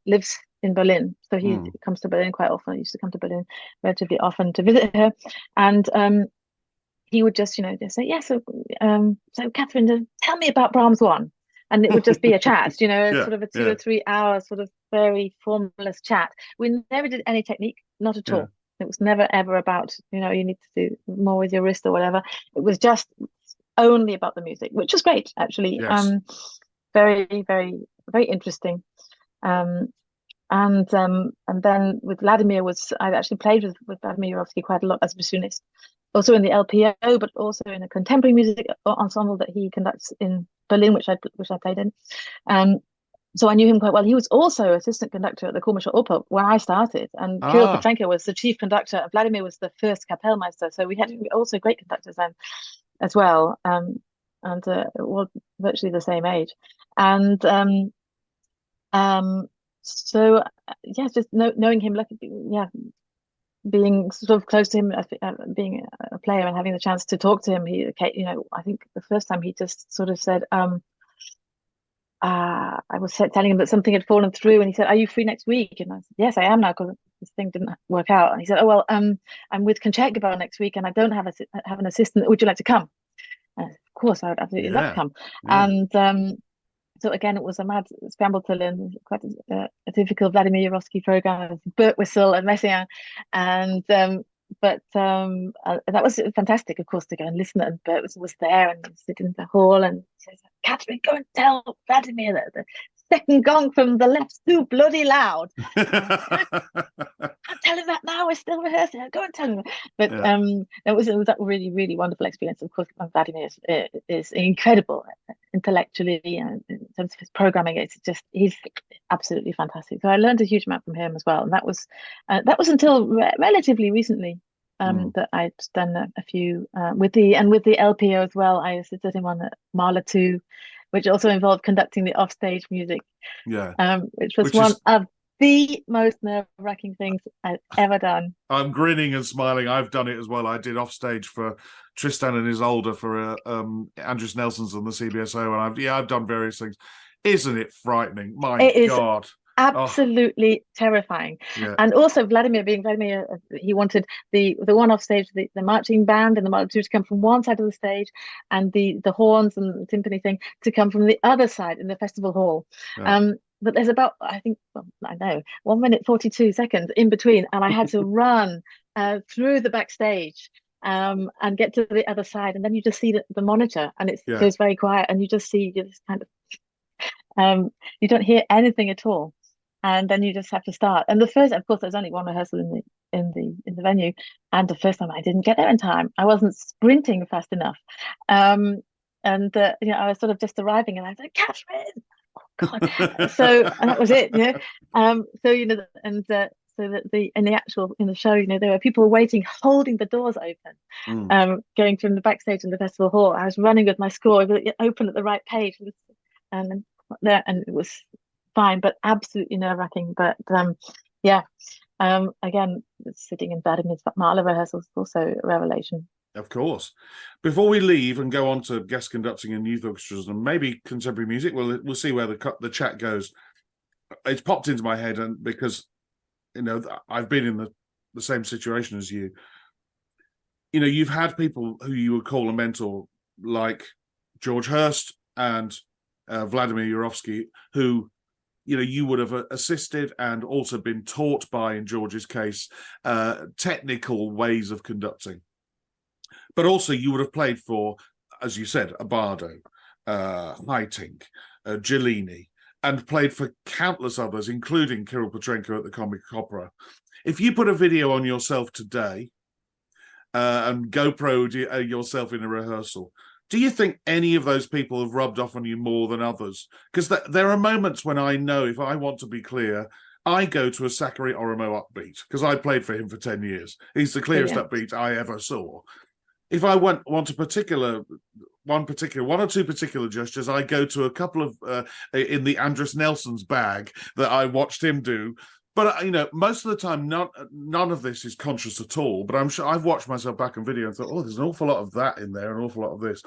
lives in Berlin, so he Mm. comes to Berlin quite often. He used to come to Berlin relatively often to visit her, and he would just say, yeah, so Catherine, tell me about Brahms one. And it would just be a chat, Yeah, sort of a two yeah, or 3 hour sort of very formless chat. We never did any technique, not at yeah. all. It was never ever about, you need to do more with your wrist or whatever. It was just only about the music, which was great, actually. Yes. Very, very, very interesting. Um, and then with Vladimir I've actually played with Vladimir Yarovsky quite a lot as a bassoonist, also in the LPO, but also in a contemporary music ensemble that he conducts in Berlin, which I played in. Um, so I knew him quite well. He was also assistant conductor at the Komische Oper when I started, and Kirill Ah, Petrenko was the chief conductor, and Vladimir was the first Kapellmeister. So we had also great conductors then as well, and well, virtually the same age. And um, so yeah, just knowing him, like, yeah, being sort of close to him, being a player and having the chance to talk to him, I think the first time he just sort of said, I was telling him that something had fallen through, and he said, "Are you free next week?" And I said, "Yes, I am now, because this thing didn't work out." And he said, "Oh well, I'm with Concertgebouw next week, and I don't have an assistant. Would you like to come?" And I said, "Of course, I would absolutely love to yeah, come." yeah. And so again, it was a mad scramble to learn quite a typical Vladimir Yarovsky program, Burt Whistle and Messiaen, and that was fantastic, of course, to go and listen. And Burt was there and sit in the hall, and he says, "Catherine, go and tell Vladimir that the second gong from the left's too bloody loud." And I said, "Can't tell him that now. We're still rehearsing. Go and tell him." But Yeah, it was a really, really wonderful experience. Of course, Vladimir is incredible intellectually, and in terms of his programming. He's absolutely fantastic. So I learned a huge amount from him as well, and that was until relatively recently. that I'd done a few with the LPO as well. I assisted him on Mahler 2, which also involved conducting the offstage music, Yeah. which was Which one is, of the most nerve-wracking things I've ever done. I'm grinning and smiling. I've done it as well. I did offstage for Tristan and Isolde for Andres Nelson's on the CBSO, and I've done various things. Isn't it frightening? My It is God. Oh, absolutely terrifying. yeah. And also Vladimir, he wanted the one off stage, the marching band and the Mahler 2 to come from one side of the stage, and the horns and the timpani thing to come from the other side in the festival hall. Yeah. But there's about, I think, well, I know, 1 minute 42 seconds in between, and I had to run through the backstage and get to the other side, and then you just see the monitor, and it Yeah. goes very quiet, and you just see this kind of you don't hear anything at all, and then you just have to start. And the first, of course, there's only one rehearsal in the venue, and the first time I didn't get there in time. I wasn't sprinting fast enough, and I was sort of just arriving, and I was like, Catherine, oh God. So and that was it, so and so that in the show, there were people waiting, holding the doors open, going from the backstage in the festival hall. I was running with my score, open at the right page, and there, and it was fine, but absolutely nerve-wracking. But yeah, again, sitting in Vladimir's Mahler rehearsals is also a revelation. Of course. Before we leave and go on to guest conducting in youth orchestras and maybe contemporary music, we'll see where the chat goes. It's popped into my head, and because I've been in the same situation as you. You've had people who you would call a mentor, like George Hurst and Vladimir Yurovsky, who you would have assisted and also been taught by, in George's case, technical ways of conducting. But also you would have played for, as you said, Abardo, Haitink, Giulini, and played for countless others, including Kirill Petrenko at the Comic Opera. If you put a video on yourself today and GoPro yourself in a rehearsal, do you think any of those people have rubbed off on you more than others? Because there are moments when I know, if I want to be clear, I go to a Sakari Oromo upbeat, because I played for him for 10 years. He's the clearest upbeat I ever saw. If I want one or two particular gestures, I go to a couple of in the Andres Nelson's bag that I watched him do. But most of the time, none of this is conscious at all. But I'm sure I've watched myself back on video and thought, oh, there's an awful lot of that in there, an awful lot of this.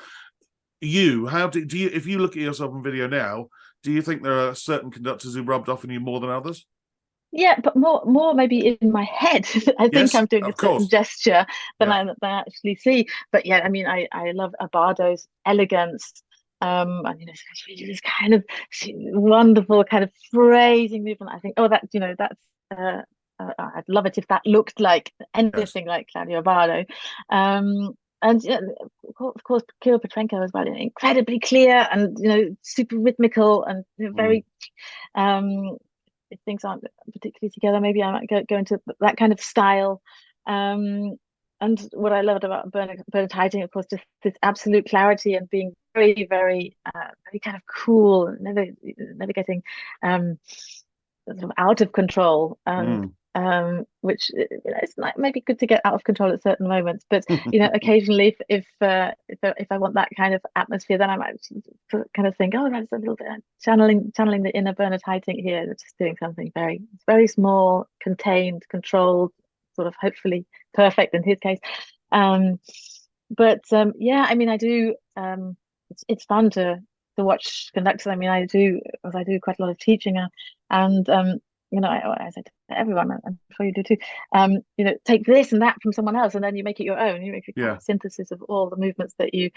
How do you? If you look at yourself on video now, do you think there are certain conductors who rubbed off on you more than others? Yeah, but more maybe in my head. I think I'm doing a certain gesture than I actually see. But yeah, I mean, I love Abardo's elegance. And this kind of wonderful kind of phrasing movement. I think, that's I'd love it if that looked like anything like Claudio Abardo. And of course, Kirill Petrenko as well, incredibly clear and super rhythmical and very if things aren't particularly together, maybe I might go into that kind of style. And what I loved about Bernard Haitink, of course, just this absolute clarity and being very, very, very kind of cool, never getting sort of out of control. Which it's maybe good to get out of control at certain moments, but occasionally if I want that kind of atmosphere, then I might kind of think, oh, that's a little bit channeling the inner Bernard Haitink here, just doing something very, very small, contained, controlled, sort of hopefully perfect in his case. But yeah, I mean, I do. It's fun to watch conductors. I mean, I do quite a lot of teaching, and I said to everyone, I'm sure you do too, take this and that from someone else, and then you make it your own. You make a kind of synthesis of all the movements that you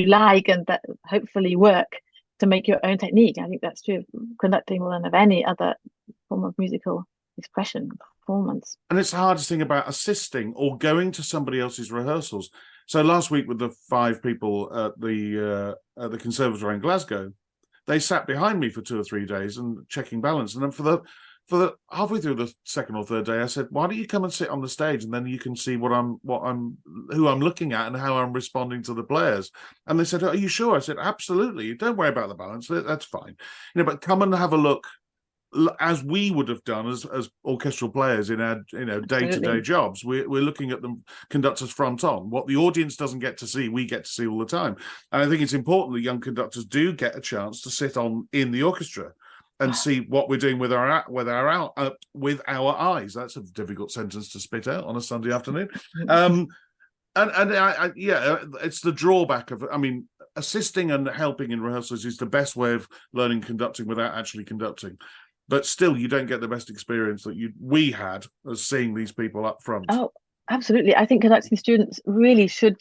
like and that hopefully work to make your own technique. I think that's true of conducting more than of any other form of musical expression, performance. And it's the hardest thing about assisting or going to somebody else's rehearsals. So last week with the 5 people at the Conservatory in Glasgow, they sat behind me for 2 or 3 days and checking balance. And then for the halfway through the second or third day, I said, "Why don't you come and sit on the stage, and then you can see who I'm looking at and how I'm responding to the players." And they said, "Are you sure?" I said, "Absolutely. Don't worry about the balance. That's fine. But come and have a look as we would have done as orchestral players in our day-to-day Absolutely. jobs. We're looking at the conductors front on. What the audience doesn't get to see, we get to see all the time. And I think it's important that young conductors do get a chance to sit on in the orchestra and see what we're doing with our eyes. That's a difficult sentence to spit out on a Sunday afternoon. Yeah, it's the drawback of, I mean, assisting and helping in rehearsals is the best way of learning conducting without actually conducting. But still, you don't get the best experience that we had as seeing these people up front. Oh, absolutely. I think conducting students really should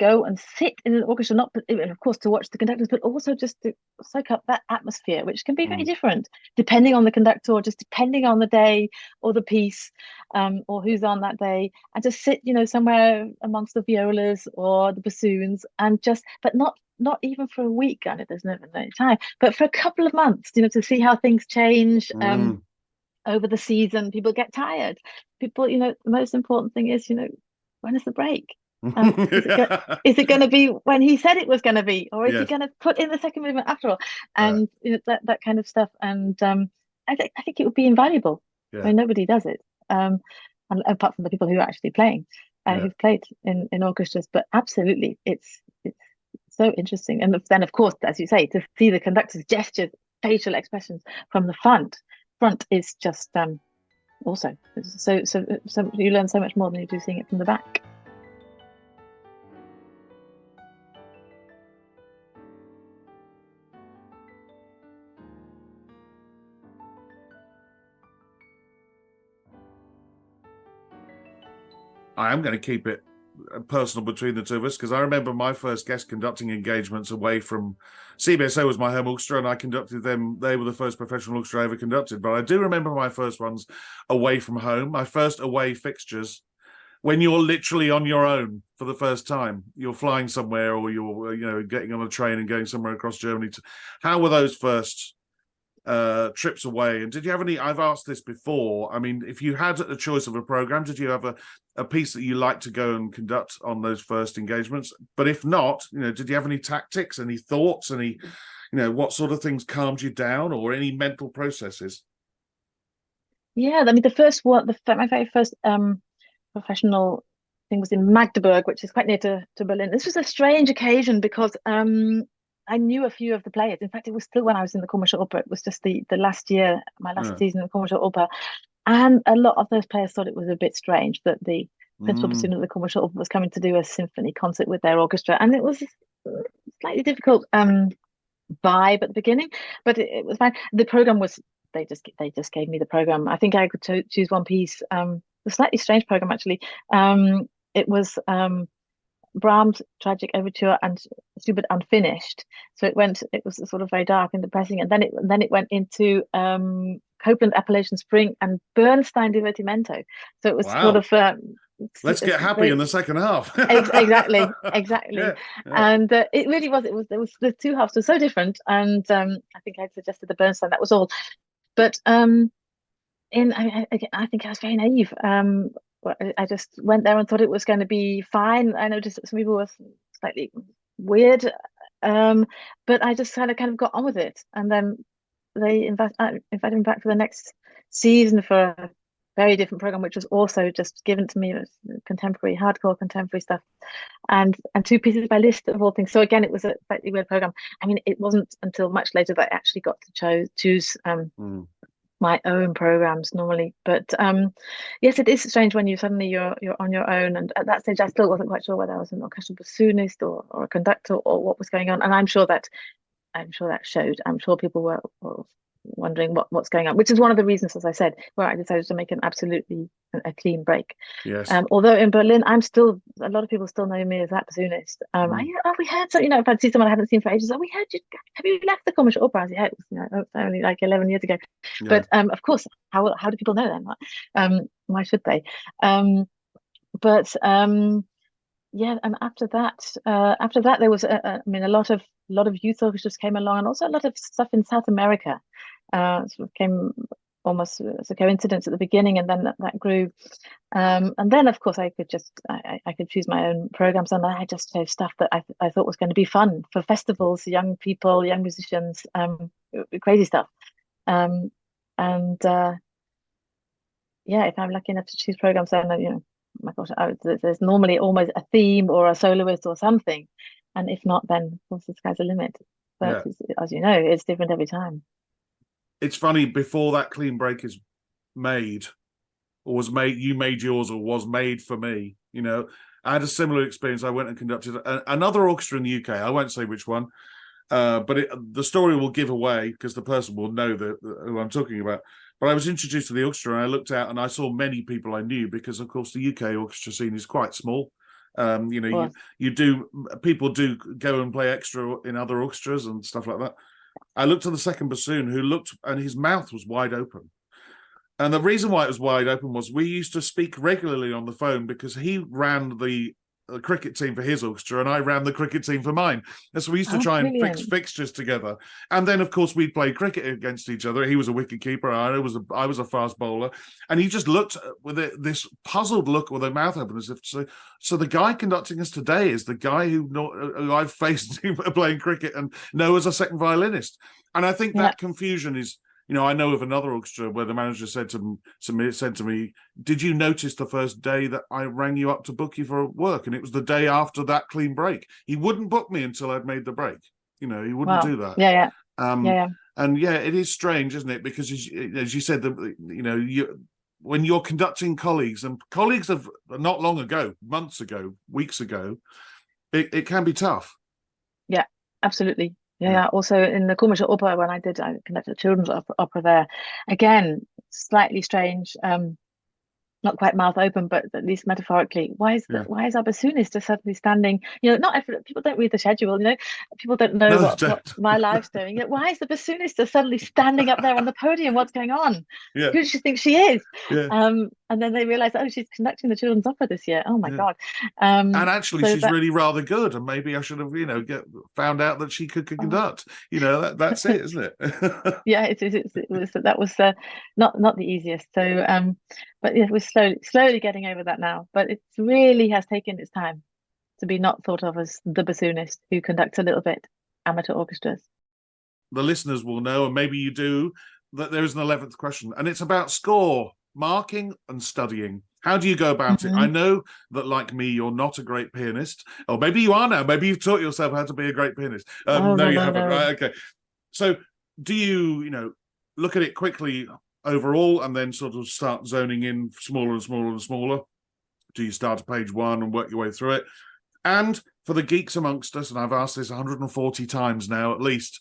go and sit in an orchestra, not of course to watch the conductors, but also just to soak up that atmosphere, which can be very different depending on the conductor, or just depending on the day or the piece, or who's on that day, and just sit, somewhere amongst the violas or the bassoons, and but not even for a week, and there's never no time, but for a couple of months, to see how things change. Over the season, people get tired. People, the most important thing is, when is the break? Is it going to be when he said it was going to be, or is he going to put in the second movement after all? And that kind of stuff. And I think it would be invaluable. I mean, nobody does it, and apart from the people who are actually playing, who've played in orchestras. But absolutely, it's so interesting. And then, of course, as you say, to see the conductor's gestures, facial expressions from the front is just also so you learn so much more than you do seeing it from the back. I am going to keep it personal between the two of us, because I remember my first guest conducting engagements away from CBSO was my home orchestra, and I conducted them. They were the first professional orchestra I ever conducted. But I do remember my first ones away from home, my first away fixtures, when you're literally on your own for the first time. You're flying somewhere, or you're getting on a train and going somewhere across Germany. How were those first trips away? And did you have any? I've asked this before. I mean, if you had a choice of a program, did you have a piece that you like to go and conduct on those first engagements? But if not, did you have any tactics, any thoughts, any, what sort of things calmed you down, or any mental processes? Yeah, I mean, the first one, my very first professional thing was in Magdeburg, which is quite near to Berlin. This was a strange occasion because I knew a few of the players. In fact, it was still when I was in the Komische Oper. It was just the last year, my last season in the Komische Oper. And a lot of those players thought it was a bit strange that the principal bassoon of the Komische Oper was coming to do a symphony concert with their orchestra. And it was slightly difficult vibe at the beginning, but it was fine. The program was, they just gave me the program. I think I could choose one piece. A slightly strange program, actually. It was Brahms' Tragic Overture and Schubert Unfinished. So it was sort of very dark and depressing, and then it went into Copland Appalachian Spring and Bernstein Divertimento. So it was sort of let's get happy in the second half. exactly. Yeah. Yeah. And it really was. There was the two halves were so different, and I think I suggested the Bernstein. That was all. But I think I was very naive. I just went there and thought it was going to be fine. I noticed that some people were slightly weird, but I just kind of got on with it. And then they invited me back for the next season for a very different program, which was also just given to me. It was hardcore contemporary stuff, and two pieces by Liszt of all things. So again, it was a slightly weird program. I mean, it wasn't until much later that I actually got to choose my own programs normally. But yes, it is strange when you're on your own. And at that stage, I still wasn't quite sure whether I was an orchestral bassoonist or a conductor or what was going on. And I'm sure that showed. I'm sure people were wondering what's going on, which is one of the reasons, as I said, where I decided to make an absolutely a clean break. Yes. Although in Berlin, a lot of people still know me as that bassoonist. We heard so, if I'd see someone I hadn't seen for ages, we heard you. Have you left the Komische Oper? Yeah, it was only like 11 years ago. Yeah. But of course, how do people know then? Why should they? Yeah, and after that, there was a lot of youth orchestras came along, and also a lot of stuff in South America. Sort of came almost as a coincidence at the beginning, and then that grew. And then, of course, I could choose my own programs, and I just chose stuff that I thought was going to be fun for festivals, young people, young musicians, crazy stuff. Um, and yeah, if I'm lucky enough to choose programs, then my gosh, there's normally almost a theme or a soloist or something, and if not, then of course the sky's the limit. But Yeah. as you know, it's different every time. It's funny, before that clean break is made, or was made, you made yours, or was made for me, I had a similar experience. I went and conducted another orchestra in the UK. I won't say which one, but the story will give away because the person will know who I'm talking about. But I was introduced to the orchestra, and I looked out and I saw many people I knew, because, of course, the UK orchestra scene is quite small. Well, People do go and play extra in other orchestras and stuff like that. I looked at the second bassoon, who looked, and his mouth was wide open. And the reason why it was wide open was we used to speak regularly on the phone, because he ran the cricket team for his orchestra and I ran the cricket team for mine. And so we used to oh, try and fix brilliant. fixtures together. And then, of course, we'd play cricket against each other. He was a wicket keeper. I was a fast bowler. And he just looked with this puzzled look with a mouth open, as if to say, so the guy conducting us today is the guy who I've faced playing cricket and know as a second violinist. And I think Yeah. that confusion is, I know of another orchestra where the manager said to me, "Did you notice the first day that I rang you up to book you for work?" And it was the day after that clean break. He wouldn't book me until I'd made the break. He wouldn't Wow. do that. Yeah, yeah, yeah, Um, yeah. and yeah, it is strange, isn't it? Because as you said, when you're conducting colleagues, and colleagues of not long ago, months ago, weeks ago, it can be tough. Yeah, absolutely. Yeah, Yeah. yeah. Also in the Komische Oper, when I conducted a children's opera there, again, slightly strange. Not quite mouth open, but at least metaphorically. Yeah. Why is our bassoonist just suddenly standing? Not every, people don't read the schedule. People don't know No, what don't. my life's doing. Why is the bassoonist just suddenly standing up there on the podium? What's going on? Yeah. Who does she think she is? Yeah. And then they realize, oh, she's conducting the children's opera this year. Oh my Yeah. God. And actually, So she's that really rather good, and maybe I should have, found out that she could oh, conduct. That's it, isn't it? yeah, it was that was not the easiest. So but yeah, we're slowly getting over that now. But it really has taken its time to be not thought of as the bassoonist who conducts a little bit amateur orchestras. The listeners will know, and maybe you do, that there is an 11th question, and it's about score, marking, and studying. How do you go about it? I Hmm. know that, like me, you're not a great pianist, or maybe you are now. Maybe you've taught yourself how to be a great pianist. Oh No, no you no haven't. no. Right? Okay. So, do you, look at it quickly overall, and then sort of start zoning in smaller and smaller and smaller? Do you start at page one and work your way through it? And for the geeks amongst us, and I've asked this 140 times now at least,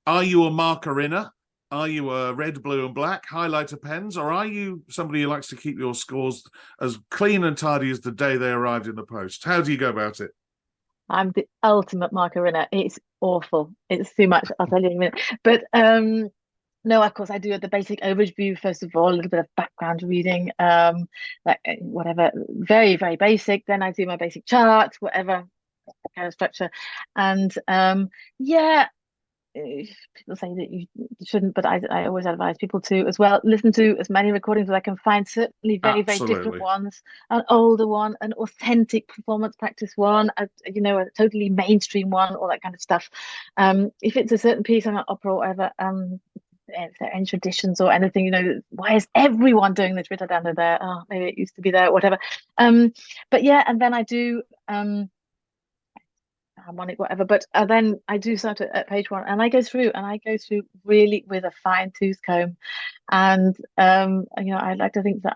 are you a marker-inner? Are you a red, blue, and black highlighter pens? Or are you somebody who likes to keep your scores as clean and tidy as the day they arrived in the post? How do you go about it? I'm the ultimate marker in it. It's awful. It's too much. I'll tell you in a minute. But no, of course I do the basic overview first of all, a little bit of background reading, like whatever, very, very basic. Then I do my basic charts, whatever kind of structure. And yeah, people say that you shouldn't, but I always advise people to as well listen to as many recordings as I can find, certainly very, very different Absolutely. ones, an older one, an authentic performance practice one, a totally mainstream one, all that kind of stuff. If it's a certain piece on an opera or whatever, if there are any traditions or anything, why is everyone doing the Twitter there? Oh, maybe it used to be there, whatever. But yeah, and then I do harmonic, whatever. But then I do start at page one, and I go through really with a fine tooth comb. And I like to think that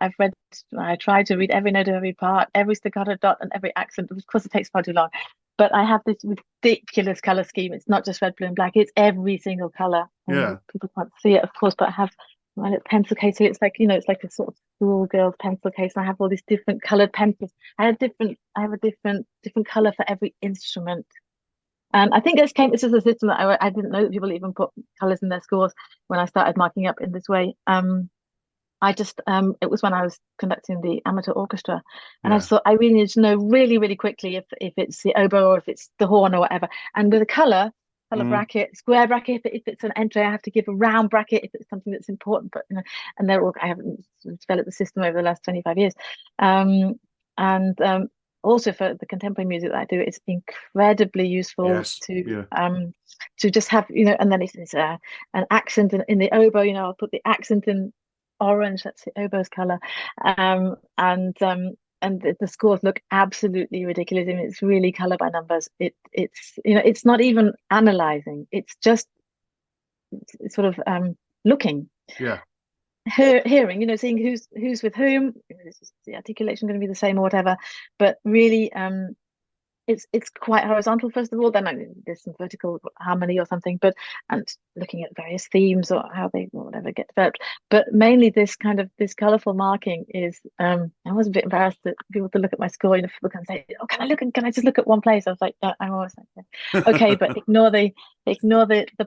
I try to read every note of every part, every staccato dot, and every accent. Of course, it takes far too long. But I have this ridiculous color scheme. It's not just red, blue, and black. It's every single color. And Yeah. people can't see it, of course, but I have my little pencil case here. It's like, it's like a sort of schoolgirl's pencil case. And I have all these different colored pencils. I have a different color for every instrument. And I think this is a system that I didn't know that people even put colors in their scores when I started marking up in this way. It was when I was conducting the amateur orchestra, and I Yeah. just thought I really need to know really, really quickly if it's the oboe or if it's the horn or whatever. And with a color Mm. bracket, square bracket, if it's an entry, I have to give a round bracket if it's something that's important. But I haven't developed the system over the last 25 years. And also for the contemporary music that I do, it's incredibly useful Yes. Yeah. to just have, and then it's an accent in the oboe. I'll put the accent in orange. That's the oboe's color, and the scores look absolutely ridiculous. I mean, it's really color by numbers. It's not even analyzing. It's just sort of looking. Yeah. Hearing, seeing who's with whom. Is the articulation going to be the same or whatever? But really, it's quite horizontal first of all. Then there's some vertical harmony or something, and looking at various themes or how they or whatever get developed. But mainly this colorful marking is. I was a bit embarrassed that people to look at my score. People can say, "Oh, can I look? Can I just look at one place?" I was like, I'm always like, "Okay, but ignore the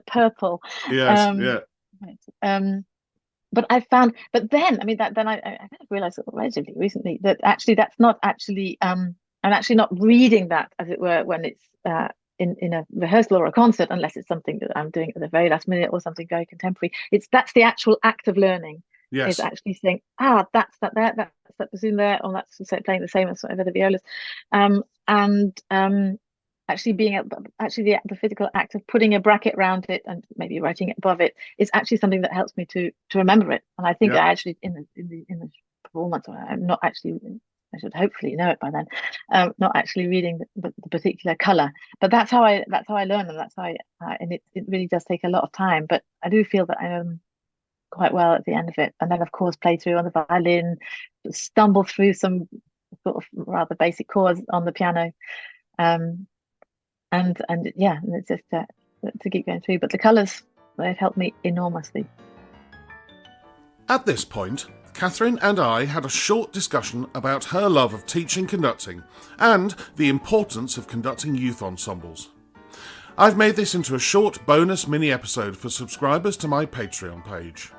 purple." Yes. Yeah. Right. But then, I mean, then I kind of realized relatively recently that actually that's not actually, I'm actually not reading that, as it were, when it's in a rehearsal or a concert, unless it's something that I'm doing at the very last minute or something very contemporary. That's the actual act of learning. Yes. Is actually saying, that's that there, that's that bassoon there, or that's playing the same as whatever the violas, and actually the physical act of putting a bracket around it and maybe writing it above it is actually something that helps me to remember it. And I think Yeah. I actually in the performance, I'm not actually. I should hopefully know it by then. Not actually reading the particular color, but that's how I learn them. That's how and it really does take a lot of time. But I do feel that I'm quite well at the end of it, and then of course play through on the violin, stumble through some sort of rather basic chords on the piano. And it's just to keep going through. But the colours, they've helped me enormously. At this point, Catherine and I had a short discussion about her love of teaching conducting and the importance of conducting youth ensembles. I've made this into a short bonus mini episode for subscribers to my Patreon page.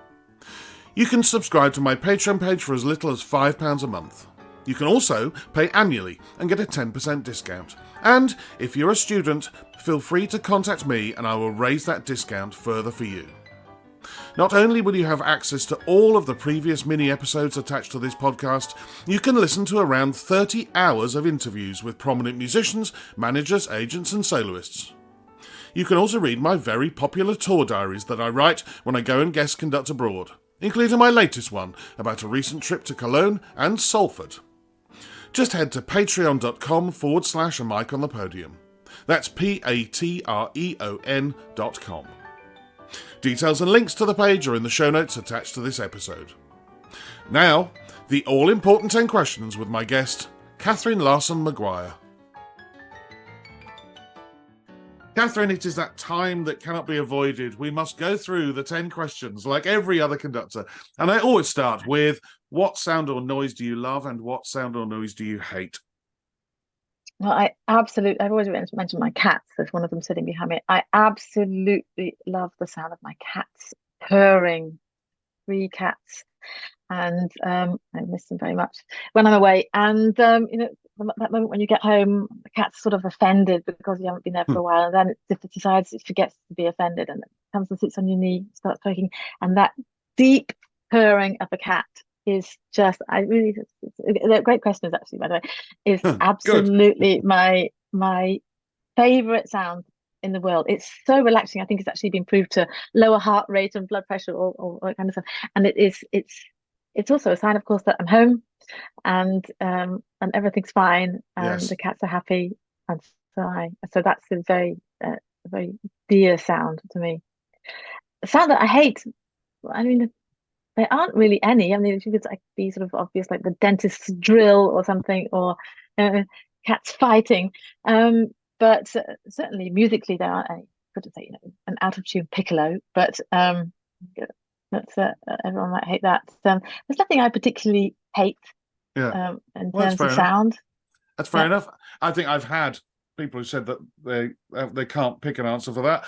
You can subscribe to my Patreon page for as little as £5 a month. You can also pay annually and get a 10% discount. And if you're a student, feel free to contact me and I will raise that discount further for you. Not only will you have access to all of the previous mini episodes attached to this podcast, you can listen to around 30 hours of interviews with prominent musicians, managers, agents and soloists. You can also read my very popular tour diaries that I write when I go and guest conduct abroad, including my latest one about a recent trip to Cologne and Salford. Just head to patreon.com/a mic on the podium. That's patreon.com. Details and links to the page are in the show notes attached to this episode. Now, the all-important 10 questions with my guest, Catherine Larsen-Maguire. Catherine, it is that time that cannot be avoided. We must go through the 10 questions like every other conductor. And I always start with, what sound or noise do you love and what sound or noise do you hate? Well, I've always mentioned my cats. There's one of them sitting behind me. I absolutely love the sound of my cats purring. 3 cats. And I miss them very much when I'm away. And that moment when you get home, the cat's sort of offended because you haven't been there for a while, and then it decides it forgets to be offended, and it comes and sits on your knee, starts poking, and that deep purring of a cat is just, they're great questions actually, by the way, is absolutely my favorite sound in the world. It's so relaxing. I think it's actually been proved to lower heart rate and blood pressure, or that kind of stuff. And it's also a sign, of course, that I'm home and everything's fine and the cats are happy, and so that's a very dear sound to me. A sound that I hate, I mean, there aren't really any. I mean, if you could be sort of obvious, like the dentist's drill or something, or cats fighting. But certainly musically, there aren't any. Could say, an out of tune piccolo, but that's everyone might hate that. There's nothing I particularly hate in terms of sound. That's fair enough. I think I've had people who said that they can't pick an answer for that.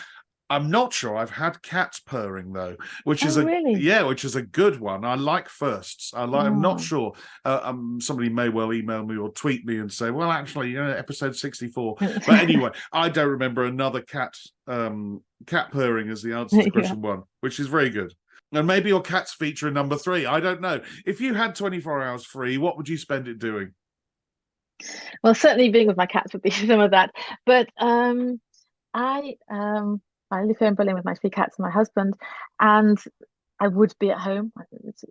I'm not sure I've had cats purring though, which is which is a good one. I like firsts. I'm not sure. Somebody may well email me or tweet me and say, well, actually, episode 64. But anyway, I don't remember another cat purring as the answer to question 1, which is very good. And maybe your cats feature in number 3. I don't know. If you had 24 hours free, what would you spend it doing? Well, certainly being with my cats would be some of that. But I I live here in Berlin with my three cats and my husband, and I would be at home.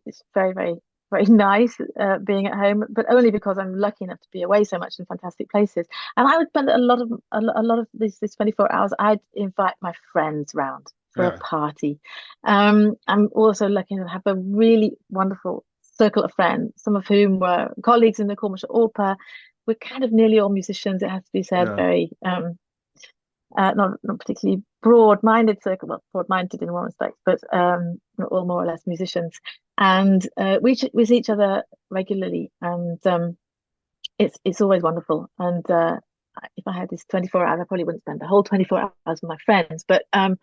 It's very, very, very nice being at home, but only because I'm lucky enough to be away so much in fantastic places. And I would spend a lot of these 24 hours. I'd invite my friends round for a Yeah, party. I'm also lucky to have a really wonderful circle of friends, some of whom were colleagues in the Komische Oper. We're kind of nearly all musicians, it has to be said, yeah. very not particularly broad-minded circle, well, broad-minded in one respect, but we're all more or less musicians, and we see each other regularly, and it's always wonderful. And if I had this 24 hours, I probably wouldn't spend the whole 24 hours with my friends, but I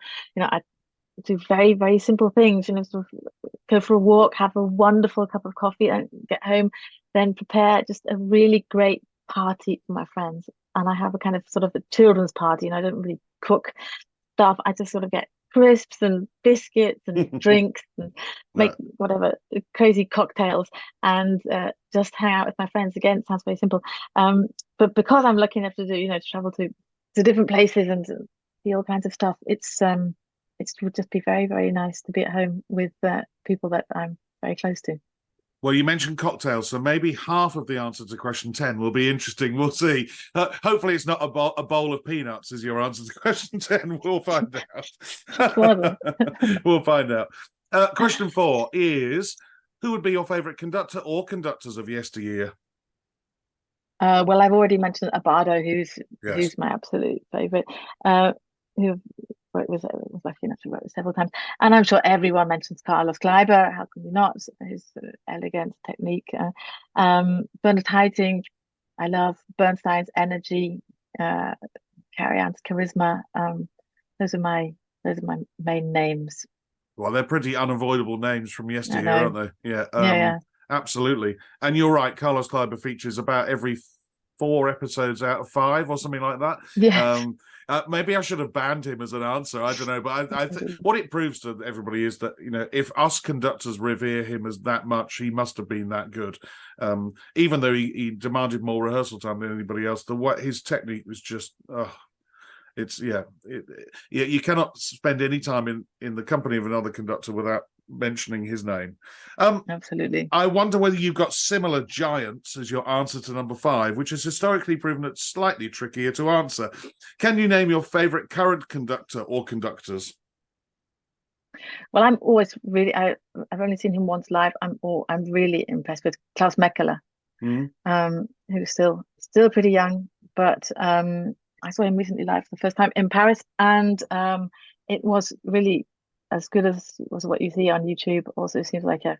do very, very simple things, sort of go for a walk, have a wonderful cup of coffee, and get home, then prepare just a really great party for my friends. And I have a kind of sort of a children's party, and I don't really cook stuff. I just sort of get crisps and biscuits and drinks and make Right. whatever crazy cocktails, and just hang out with my friends. Again, it sounds very simple. But because I'm lucky enough to do, to travel to different places and to see all kinds of stuff, it would just be very, very nice to be at home with people that I'm very close to. Well, you mentioned cocktails, so maybe half of the answer to question 10 will be interesting. We'll see. Hopefully, it's not a bowl of peanuts as your answer to question 10. We'll find It's one of out. them. We'll find out. Question 4 is, who would be your favourite conductor or conductors of yesteryear? Well, I've already mentioned Abado, Yes. who's my absolute favorite. Uh, who was lucky enough to work with several times, and I'm sure everyone mentions Carlos Kleiber. How can you not? His elegance, technique. Bernard Haitink, I love Bernstein's energy, uh, Karajan's charisma. Those are my main names. Well, they're pretty unavoidable names from I yesteryear, know. aren't they? Yeah, Yeah, yeah. absolutely. And you're right, Carlos Kleiber features about every 4 episodes out of 5 or something like that. Yes. Um, maybe I should have banned him as an answer. I don't know, but I think what it proves to everybody is that if us conductors revere him as that much, he must have been that good. Even though he demanded more rehearsal time than anybody else, his technique was just. It's you cannot spend any time in the company of another conductor without mentioning his name. Absolutely. I wonder whether you've got similar giants as your answer to number 5, which has historically proven it slightly trickier to answer. Can you name your favourite current conductor or conductors? Well, I'm always really. I've only seen him once live. I'm really impressed with Klaus Meckeler, Mm. who's still pretty young, but I saw him recently live for the first time in Paris, and it was really as good as was what you see on YouTube. Also, seems like a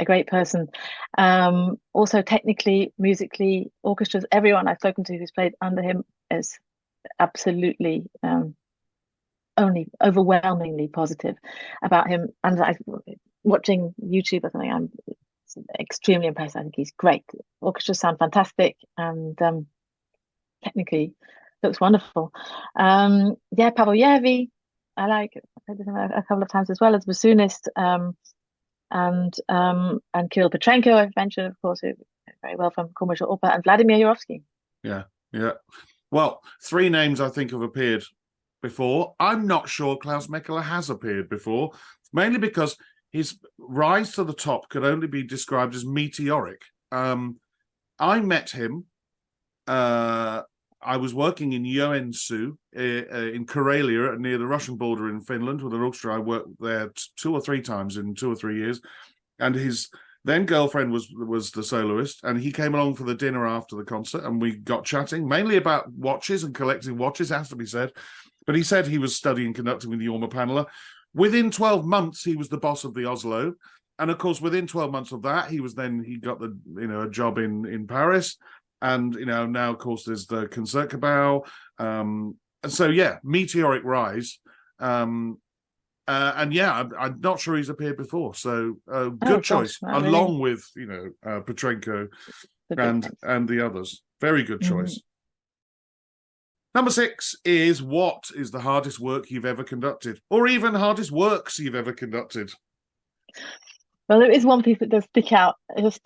great person. Also, technically, musically, orchestras, everyone I've spoken to who's played under him is absolutely only overwhelmingly positive about him. And watching YouTube or something, I'm extremely impressed. I think he's great. Orchestras sound fantastic, and technically looks wonderful. Yeah, Pavel Yervi, I played with him a couple of times as well as bassoonist. And Kirill Petrenko, I've mentioned, of course, very well from Commercial Opera, and Vladimir Yurovsky. Yeah, yeah. Well, 3 names I think have appeared before. I'm not sure Klaus Meckeler has appeared before, mainly because his rise to the top could only be described as meteoric. I met him. I was working in Joensuu in Karelia near the Russian border in Finland with an orchestra. I worked there 2 or 3 times in 2 or 3 years, and his then girlfriend was the soloist, and he came along for the dinner after the concert, and we got chatting mainly about watches and collecting watches, has to be said. But he said he was studying conducting with the Jorma Paneler. Within 12 months, he was the boss of the Oslo. And of course, within 12 months of that, he got a job in Paris. And, now, of course, there's the Concertgebouw. And so, yeah, meteoric rise. And yeah, I'm not sure he's appeared before. So good choice, along with, Petrenko and the others. Very good choice. Number 6 is, what is the hardest work you've ever conducted, or even hardest works you've ever conducted? Well, there is one piece that does stick out. Just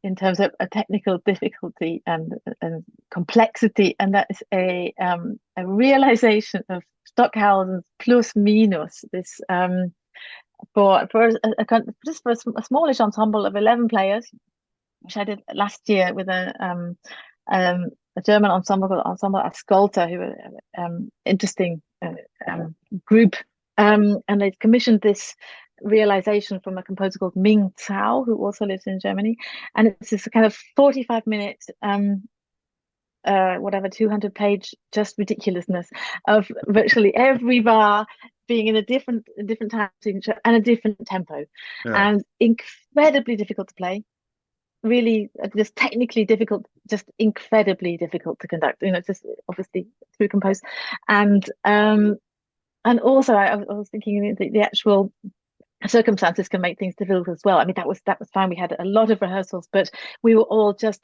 in terms of a technical difficulty and complexity, and that is a realization of Stockhausen's plus minus. This for just for a smallish ensemble of 11 players, which I did last year with a German ensemble called Ensemble Ascolta, who are interesting group, and they commissioned this realization from a composer called Ming Cao, who also lives in Germany, and it's this kind of 45 minute whatever 200-page just ridiculousness of virtually every bar being in a different time signature and a different tempo, and incredibly difficult to play, really just technically difficult, just incredibly difficult to conduct, just obviously through compose. And also I was thinking the actual circumstances can make things difficult as well. I mean, that was fine. We had a lot of rehearsals, but we were all just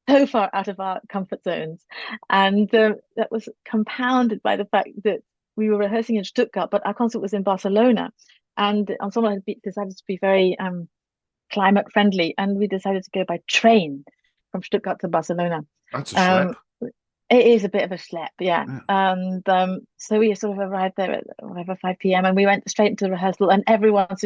so far out of our comfort zones, and that was compounded by the fact that we were rehearsing in Stuttgart, but our concert was in Barcelona, and the ensemble had decided to be very climate friendly, and we decided to go by train from Stuttgart to Barcelona. That's a schlep. It is a bit of a schlep, yeah. And so we sort of arrived there at whatever 5 p.m. and we went straight into rehearsal, and everyone's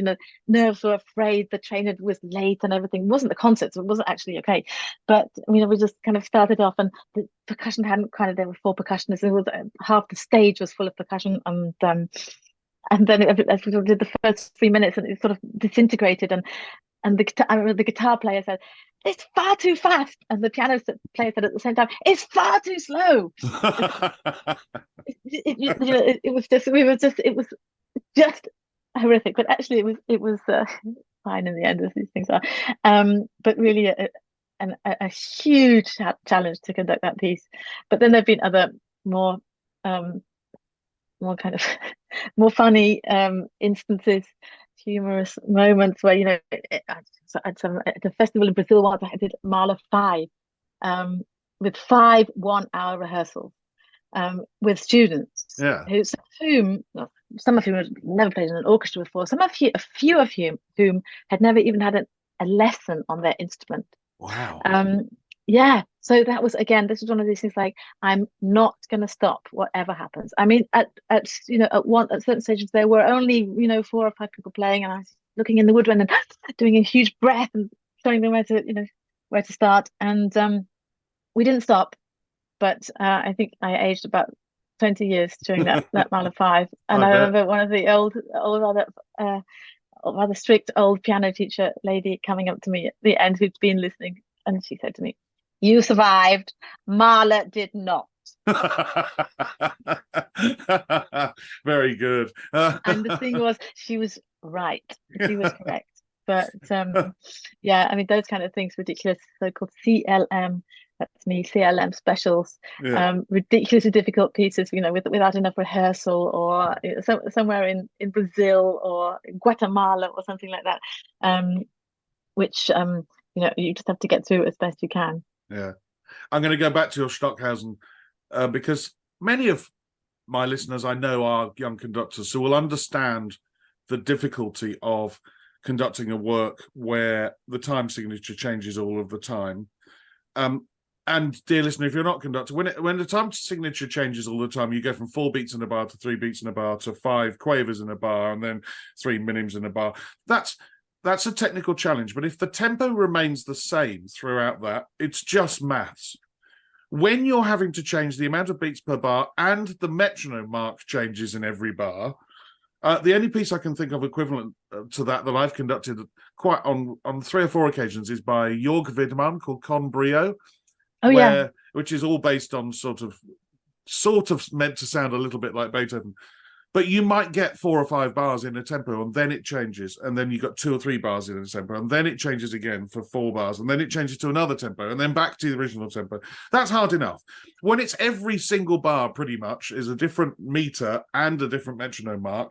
nerves were afraid the train was late and everything. It wasn't the concert, so it wasn't actually okay. But we just kind of started off, and the percussion hadn't there were 4 percussionists, and it was half the stage was full of percussion, and then as we did the first 3 minutes, and it sort of disintegrated, and I remember the guitar player said, "It's far too fast," and the piano player said at the same time, "It's far too slow." It was just horrific, but actually it was fine in the end, as these things are. But really a huge challenge to conduct that piece. But then there've been other more kind of more funny instances, humorous moments where at the festival in Brazil once I did Mahler 5 with 5 1-hour rehearsals with students some of whom had never played in an orchestra before, a few of whom had never even had a lesson on their instrument. Wow. Yeah, so that was, again, this was one of these things like, I'm not going to stop whatever happens. I mean, at certain stages there were only 4 or 5 people playing, and I was looking in the woodwind and doing a huge breath and showing them where to start, and we didn't stop. But I think I aged about 20 years during that Mahler 5, and I remember one of the old rather strict old piano teacher lady coming up to me at the end, who'd been listening, and she said to me, "You survived. Mahler did not." Very good. And the thing was, she was right. She was correct. But yeah, I mean, those kind of things, ridiculous so-called CLM, that's me, CLM specials, ridiculously difficult pieces, without enough rehearsal, or somewhere in Brazil or in Guatemala or something like that, which you just have to get through as best you can. Yeah, I'm going to go back to your Stockhausen because many of my listeners I know are young conductors who will understand the difficulty of conducting a work where the time signature changes all of the time. And dear listener, if you're not a conductor, when the time signature changes all the time, you go from 4 beats in a bar to 3 beats in a bar to 5 quavers in a bar and then 3 minims in a bar. That's a technical challenge. But if the tempo remains the same throughout that, it's just maths. When you're having to change the amount of beats per bar and the metronome mark changes in every bar, the only piece I can think of equivalent to that I've conducted quite on 3 or 4 occasions is by Jörg Widmann, called Con Brio. Which is all based on sort of meant to sound a little bit like Beethoven, but you might get 4 or 5 bars in a tempo, and then it changes, and then you got 2 or 3 bars in a tempo, and then it changes again for 4 bars, and then it changes to another tempo, and then back to the original tempo. That's hard enough. When it's every single bar pretty much is a different meter and a different metronome mark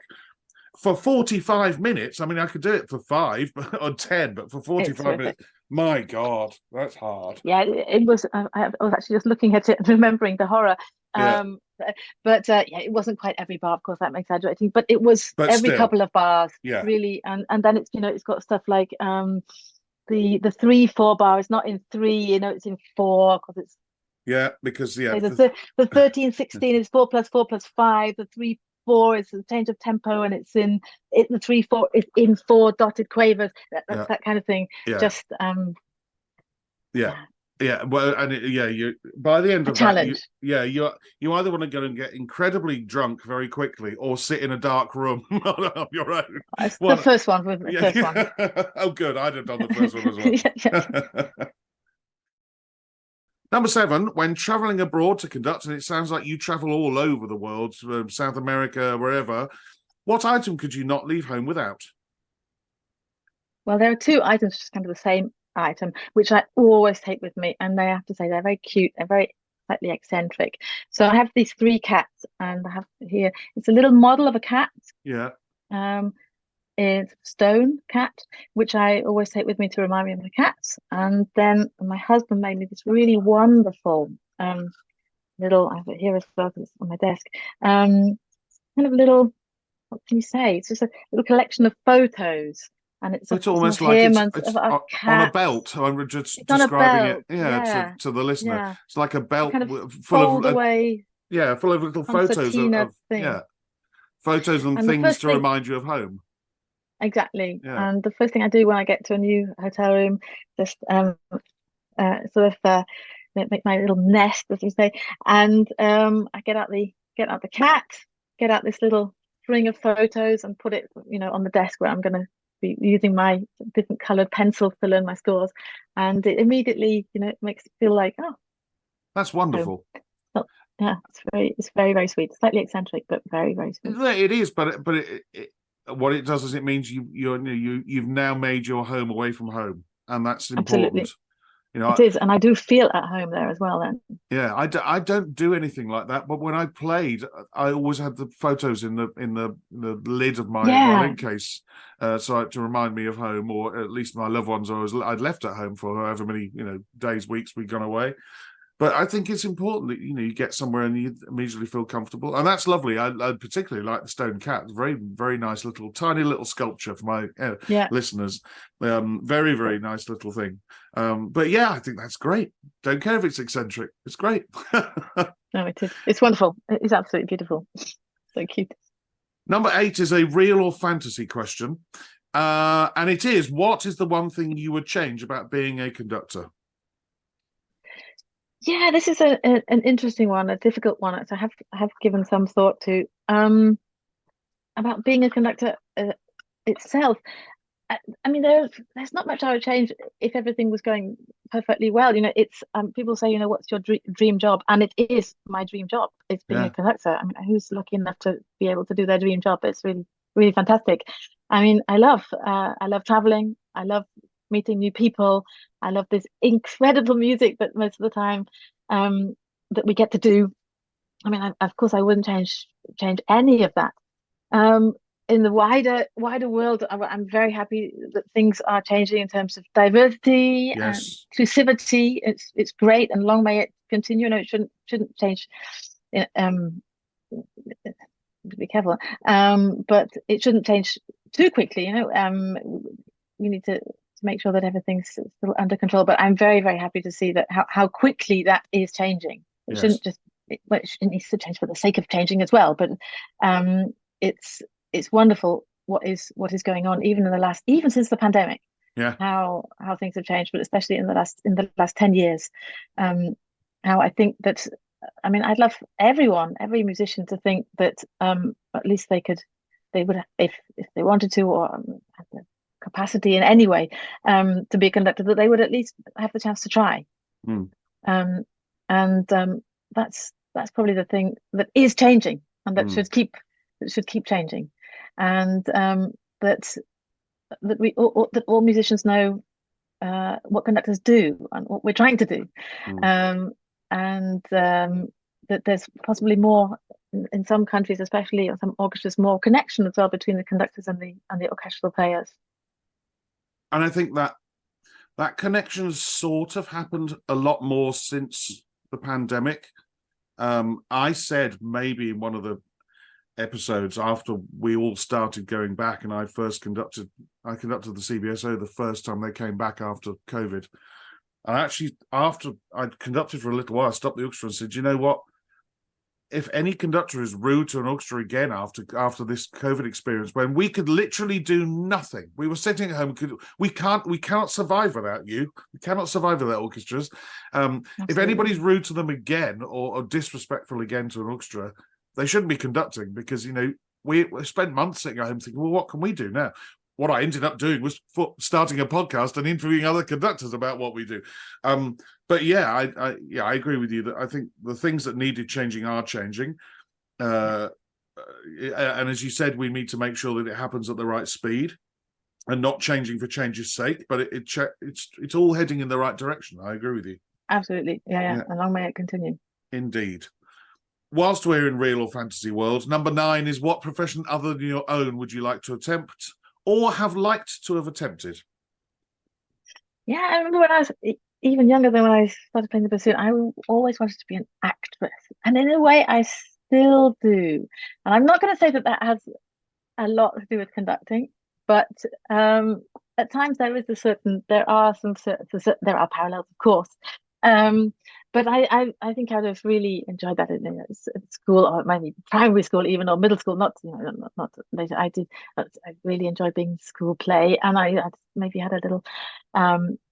for 45 minutes. I mean, I could do it for 5 or 10, but for 45 minutes. My God, that's hard. Yeah, it was. I was actually just looking at it and remembering the horror. But it wasn't quite every bar, of course. I'm exaggerating, but it was every couple of bars, really. And then it's it's got stuff like the 3/4 bar is not in three, it's in four because it's because so the 13/16 is 4 + 4 + 5. The 3/4 is a change of tempo, and the 3/4 is in four dotted quavers. That kind of thing. Yeah. Just Well, and you by the end of challenge. that, you either want to go and get incredibly drunk very quickly, or sit in a dark room on your own. The first one was the first one. Oh, good. I'd have done the first one as well. Number 7, when traveling abroad to conduct, and it sounds like you travel all over the world, South America, wherever, what item could you not leave home without? Well, there are 2 items, just kind of the same item, which I always take with me, and I have to say they're very cute. They're very slightly eccentric. So I have these 3 cats, and I have here, it's a little model of a cat. Yeah. It's a stone cat, which I always take with me to remind me of my cats. And then my husband made me this really wonderful little, I have it here as well because it's on my desk, kind of little, what can you say? It's just a little collection of photos. And it's almost like it's on a belt. I'm just describing it, to the listener. Yeah. It's like a belt kind of full of away. full of little photos of photos and things to remind you of home. Exactly. Yeah. And the first thing I do when I get to a new hotel room, just make my little nest, as we say, and I get out the cat, get out this little string of photos, and put it, on the desk where I'm going to be using my different coloured pencils to learn my scores, and it immediately, it makes it feel like, oh, that's wonderful. So, yeah, it's very, very sweet. Slightly eccentric, but very, very sweet. It is, but what it does is it means you've now made your home away from home, and that's important. Absolutely. It is, and I do feel at home there as well. Then, I don't do anything like that. But when I played, I always had the photos in the lid of my violin case, so to remind me of home, or at least my loved ones I'd left at home for however many days, weeks we'd gone away. But I think it's important that you get somewhere and you immediately feel comfortable, and that's lovely. I particularly like the stone cat. Very, very nice tiny little sculpture for my listeners. Very, very nice little thing. But I think that's great. Don't care if it's eccentric. It's great. No, it is. It's wonderful. It's absolutely beautiful. So cute. Number 8 is a real or fantasy question, and it is: what is the one thing you would change about being a conductor? Yeah, this is an interesting one, a difficult one. So I have given some thought to about being a conductor itself. I mean, there's not much I would change if everything was going perfectly well. It's people say, what's your dream job, and it is my dream job. It's being a conductor. I mean, who's lucky enough to be able to do their dream job? It's really, really fantastic. I mean, I love traveling. I love meeting new people. I love this incredible music that most of the time that we get to do. I mean, of course, I wouldn't change any of that. In the wider world, I'm very happy that things are changing in terms of diversity and inclusivity. It's great, and long may it continue. No, it shouldn't change. Be careful, but it shouldn't change too quickly. We need to make sure that everything's still under control. But I'm very, very happy to see that how quickly that is changing. It shouldn't just it needs to change for the sake of changing as well. But it's wonderful what is going on even since the pandemic. How things have changed, but especially in the last 10 years. How I think that, I mean, I'd love every musician to think that at least they would, if they wanted to, or have the capacity in any way to be a conductor, that they would at least have the chance to try. That's probably the thing that is changing, and that should keep changing, and that all musicians know what conductors do and what we're trying to do, and that there's possibly more in some countries, especially in some orchestras, more connection as well between the conductors and the orchestral players. And I think that connection sort of happened a lot more since the pandemic. I said maybe in one of the episodes after we all started going back, and I conducted the CBSO the first time they came back after COVID. And actually, after I'd conducted for a little while, I stopped the orchestra and said, you know what? If any conductor is rude to an orchestra again after this COVID experience, when we could literally do nothing, we were sitting at home. We cannot survive without you. We cannot survive without orchestras. If anybody's rude to them again or disrespectful again to an orchestra, they shouldn't be conducting, because we spent months sitting at home thinking, well, what can we do now? What I ended up doing was starting a podcast and interviewing other conductors about what we do. But yeah, I agree with you that I think the things that needed changing are changing. And as you said, we need to make sure that it happens at the right speed and not changing for change's sake. But it's all heading in the right direction. I agree with you. Absolutely. Yeah. A long may it continue. Indeed. Whilst we're in real or fantasy worlds, number 9 is, what profession other than your own would you like to attempt or have liked to have attempted? Yeah, I remember when I was even younger than when I started playing the bassoon, I always wanted to be an actress. And in a way, I still do. And I'm not going to say that has a lot to do with conducting, but at times there are parallels, of course. But I think I'd have really enjoyed that in school, or maybe primary school even, or middle school. Not later. I really enjoyed being school play, and I maybe had a little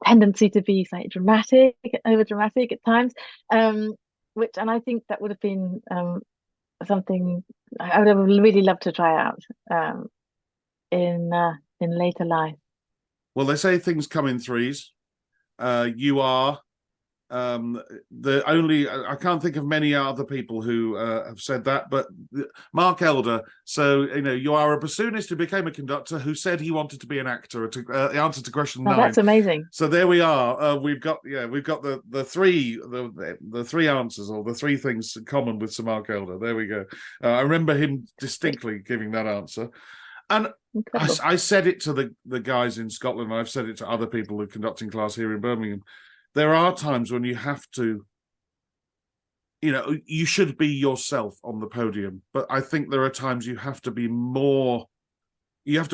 tendency to be slightly dramatic, over dramatic at times. And I think that would have been something I would have really loved to try out in later life. Well, they say things come in threes. You are I can't think of many other people who have said that, but Mark Elder. So you are a bassoonist who became a conductor who said he wanted to be an actor. The answer to question 9. That's amazing. So there we are. We've got the three answers, or the 3 things in common with Sir Mark Elder. There we go. I remember him distinctly giving that answer. And I said it to the guys in Scotland, and I've said it to other people who are conducting class here in Birmingham. There are times when you have to, you should be yourself on the podium. But I think there are times you have to be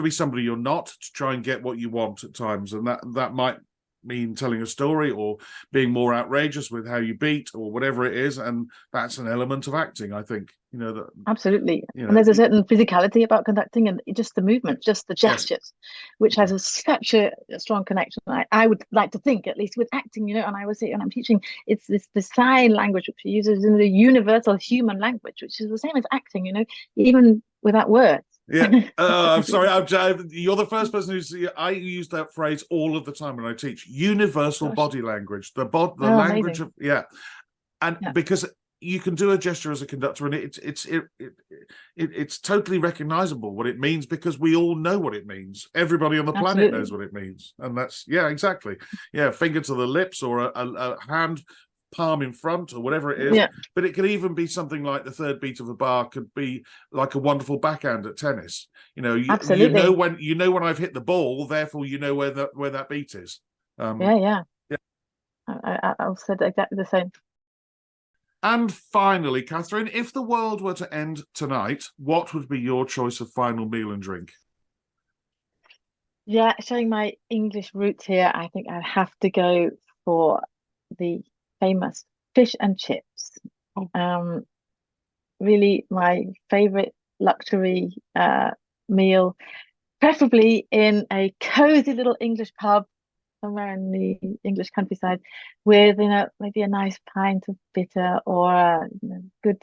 somebody you're not, to try and get what you want at times. And that might mean telling a story or being more outrageous with how you beat or whatever it is. And that's an element of acting, I think. Absolutely. And there's a certain physicality about conducting, and just the movement, just the gestures, yes, which has such a strong connection. I would like to think, at least with acting, and I always say when I'm teaching, it's the sign language which we use in the universal human language, which is the same as acting, even without words. Yeah, I'm sorry. You're the first person I use that phrase all of the time when I teach. Universal body language, the language of because you can do a gesture as a conductor, and it's totally recognizable what it means, because we all know what it means. Everybody on the planet knows what it means, and that's exactly. Yeah, finger to the lips, or a hand palm in front, or whatever it is. Yeah. But it could even be something like the third beat of a bar could be like a wonderful backhand at tennis. Absolutely. You know when I've hit the ball, therefore you know where that beat is. Yeah. I'll say exactly the same. And finally, Catherine, if the world were to end tonight, what would be your choice of final meal and drink? Yeah, showing my English roots here, I think I'd have to go for the famous fish and chips. Really my favorite luxury meal, preferably in a cozy little English pub somewhere in the English countryside, with maybe a nice pint of bitter or a good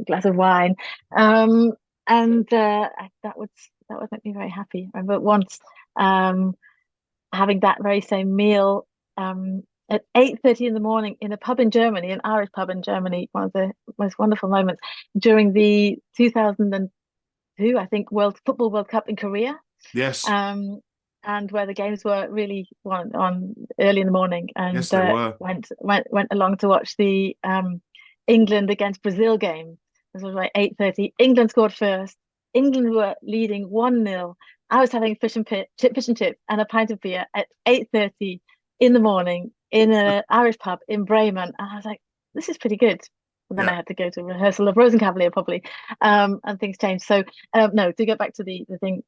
glass of wine, and that would make me very happy. I remember once having that very same meal at 8:30 in the morning in a pub in Germany, an Irish pub in Germany, one of the most wonderful moments during the 2002, I think, Football World Cup in Korea. Yes. And where the games were really on early in the morning, and yes, they were. went along to watch the England against Brazil game. This was like 8:30. England scored first. England were leading 1-0. I was having fish and chip and a pint of beer at 8:30 in the morning in an Irish pub in Bremen, and I was like, "This is pretty good." And then Yeah. I had to go to a rehearsal of Rosenkavalier probably, and things changed. So no, to get back to the thing,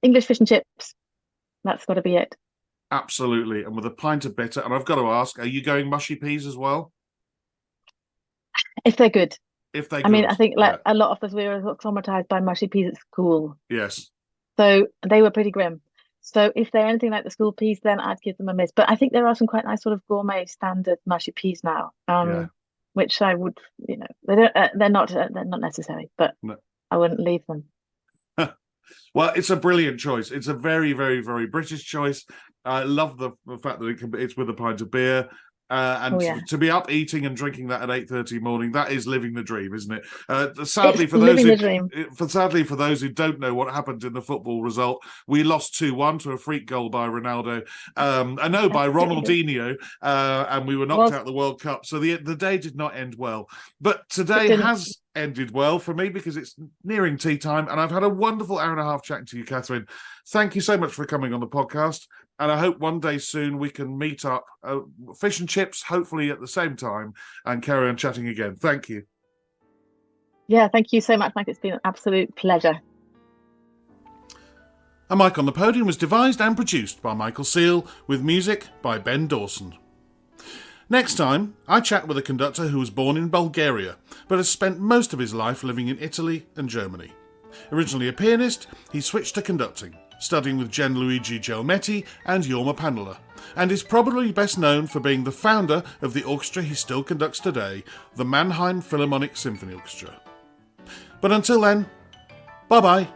English fish and chips, that's got to be it. Absolutely. And with a pint of bitter. And I've got to ask, are you going mushy peas as well? If they're good. If they're I mean, good. I think Yeah. like a lot of us, we were traumatized by mushy peas at school. Yes. So they were pretty grim. So if they're anything like the school peas, then I'd give them a miss. But I think there are some quite nice sort of gourmet standard mushy peas now, Yeah. which I would, they're not necessary, but No. I wouldn't leave them. Well, it's a brilliant choice. It's a very, very, very British choice. I love the fact that it's with a pint of beer. Oh And yeah, to be up eating and drinking that at 8:30 morning, that is living the dream, isn't it? it's living the dream. Sadly for those who don't know what happened in the football result, we lost 2-1 to a freak goal by Ronaldo. I know by Ronaldinho, and we were knocked Was out of the World Cup. So the day did not end well. But it today didn't. has ended well for me because it's nearing tea time, and I've had a wonderful hour and a half chatting to you, Catherine. Thank you so much for coming on the podcast. And I hope one day soon we can meet up, fish and chips, hopefully at the same time, and carry on chatting again. Thank you. Yeah, thank you so much, Mike. It's been an absolute pleasure. A Mic on the Podium was devised and produced by Michael Seal, with music by Ben Dawson. Next time, I chat with a conductor who was born in Bulgaria, but has spent most of his life living in Italy and Germany. Originally a pianist, he switched to conducting, studying with Gianluigi Gelmetti and Jorma Panela, and is probably best known for being the founder of the orchestra he still conducts today, the Mannheim Philharmonic Symphony Orchestra. But until then, bye-bye.